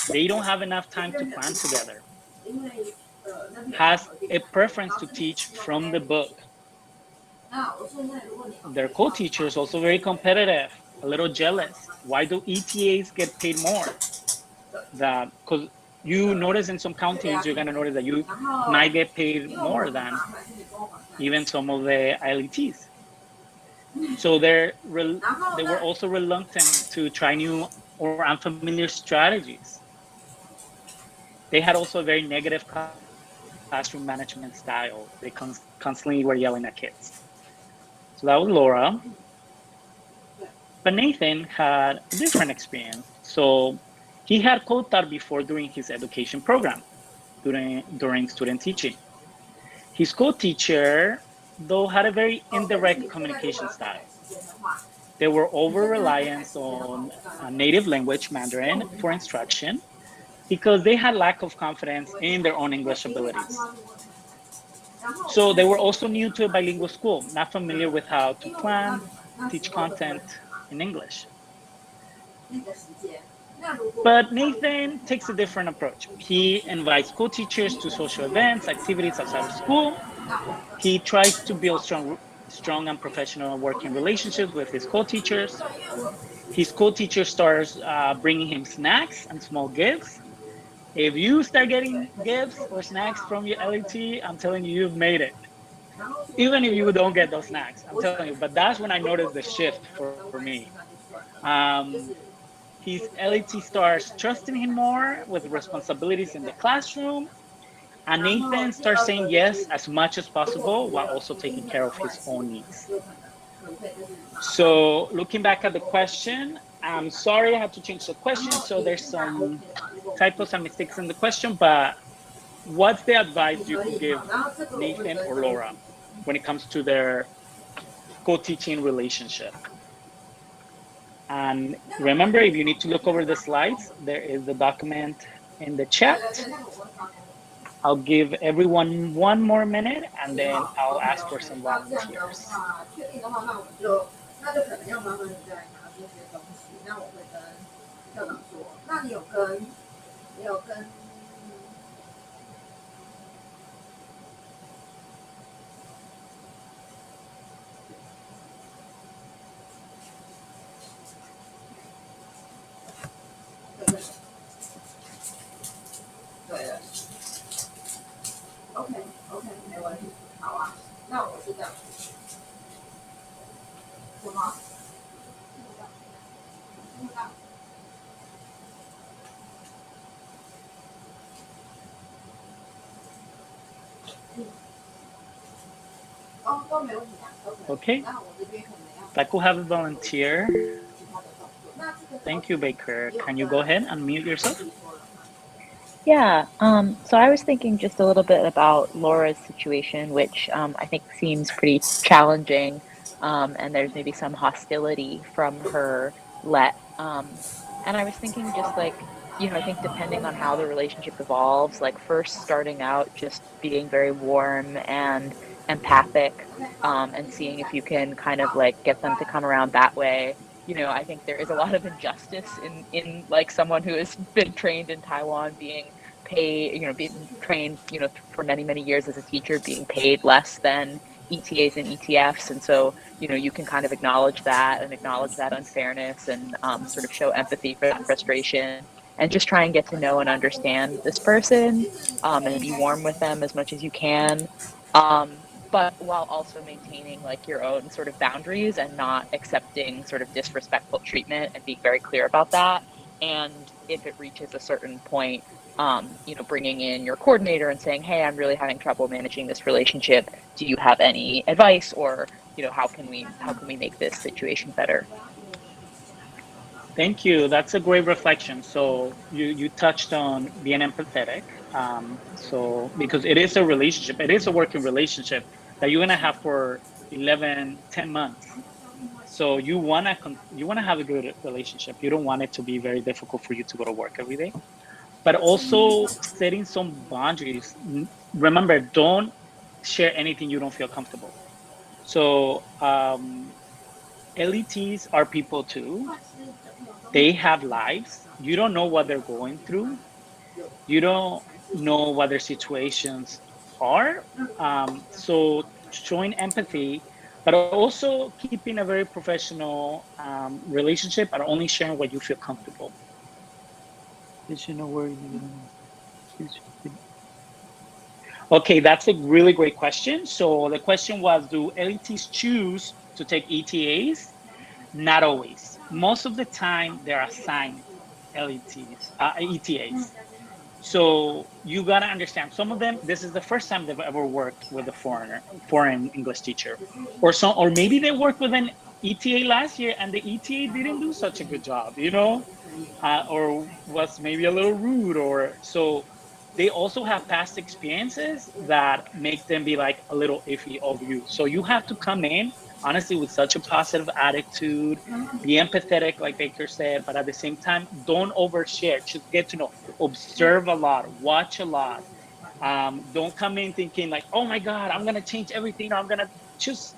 they don't have enough time to plan together, has a preference to teach from the book. Their co-teacher is also very competitive, a little jealous. Why do ETAs get paid more? Because you notice in some counties, you're gonna notice that you might get paid more than even some of the ILETs. So they were also reluctant to try new or unfamiliar strategies. They had also a very negative classroom management style. They constantly were yelling at kids. So that was Laura. But Nathan had a different experience. So he had co-taught before during his education program, during student teaching. His co-teacher, though, had a very indirect communication style. They were over-reliant on native language Mandarin for instruction because they had lack of confidence in their own English abilities. So they were also new to a bilingual school, not familiar with how to plan, teach content in English. But Nathan takes a different approach. He invites co-teachers to social events, activities outside of school. He tries to build strong and professional working relationships with his co-teachers. His co-teacher starts bringing him snacks and small gifts. If you start getting gifts or snacks from your LET, I'm telling you, you've made it. Even if you don't get those snacks, I'm telling you, but that's when I noticed the shift for me. His LET starts trusting him more with responsibilities in the classroom, and Nathan starts saying yes as much as possible while also taking care of his own needs. So looking back at the question, I'm sorry I had to change the question. So there's some typos and mistakes in the question, but what's the advice you could give Nathan or Laura? when it comes to their co-teaching relationship. And remember, if you need to look over the slides, there is the document in the chat. I'll give everyone one more minute and then I'll ask for some volunteers. Okay, I could have a volunteer. Thank you, Baker. Can you go ahead and mute yourself? Yeah, so I was thinking just a little bit about Laura's situation, which I think seems pretty challenging, and there's maybe some hostility from her let. And I was thinking just like, I think depending on how the relationship evolves, like first starting out just being very warm and empathic, and seeing if you can kind of like get them to come around that way. I think there is a lot of injustice in like someone who has been trained in Taiwan being paid, being trained, for many, many years as a teacher, being paid less than ETAs and ETFs. And so, you can kind of acknowledge that and acknowledge that unfairness and sort of show empathy for that frustration and just try and get to know and understand this person, and be warm with them as much as you can. But while also maintaining like your own sort of boundaries and not accepting sort of disrespectful treatment and being very clear about that. And if it reaches a certain point, bringing in your coordinator and saying, hey, I'm really having trouble managing this relationship. Do you have any advice, or, how can we make this situation better? Thank you. That's a great reflection. So you touched on being empathetic. So because it is a relationship, it is a working relationship that you're gonna have for 11, 10 months. So you wanna have a good relationship. You don't want it to be very difficult for you to go to work every day. But also setting some boundaries. Remember, don't share anything you don't feel comfortable. So LETs are people too. They have lives. You don't know what they're going through. You don't know what their situations are. So showing empathy, but also keeping a very professional relationship and only sharing what you feel comfortable. Did you know where you? Okay, that's a really great question. So the question was, do LETs choose to take ETAs? Not always. Most of the time, they're assigned ETAs. So you gotta understand, some of them, this is the first time they've ever worked with a foreign English teacher, or maybe they worked with an ETA last year and the ETA didn't do such a good job, or was maybe a little rude, or so. They also have past experiences that make them be like a little iffy of you. So you have to come in honestly with such a positive attitude, be empathetic, like Baker said, but at the same time, don't overshare. Just get to know, observe a lot, watch a lot. Don't come in thinking like, oh my God, I'm gonna change everything. I'm gonna just,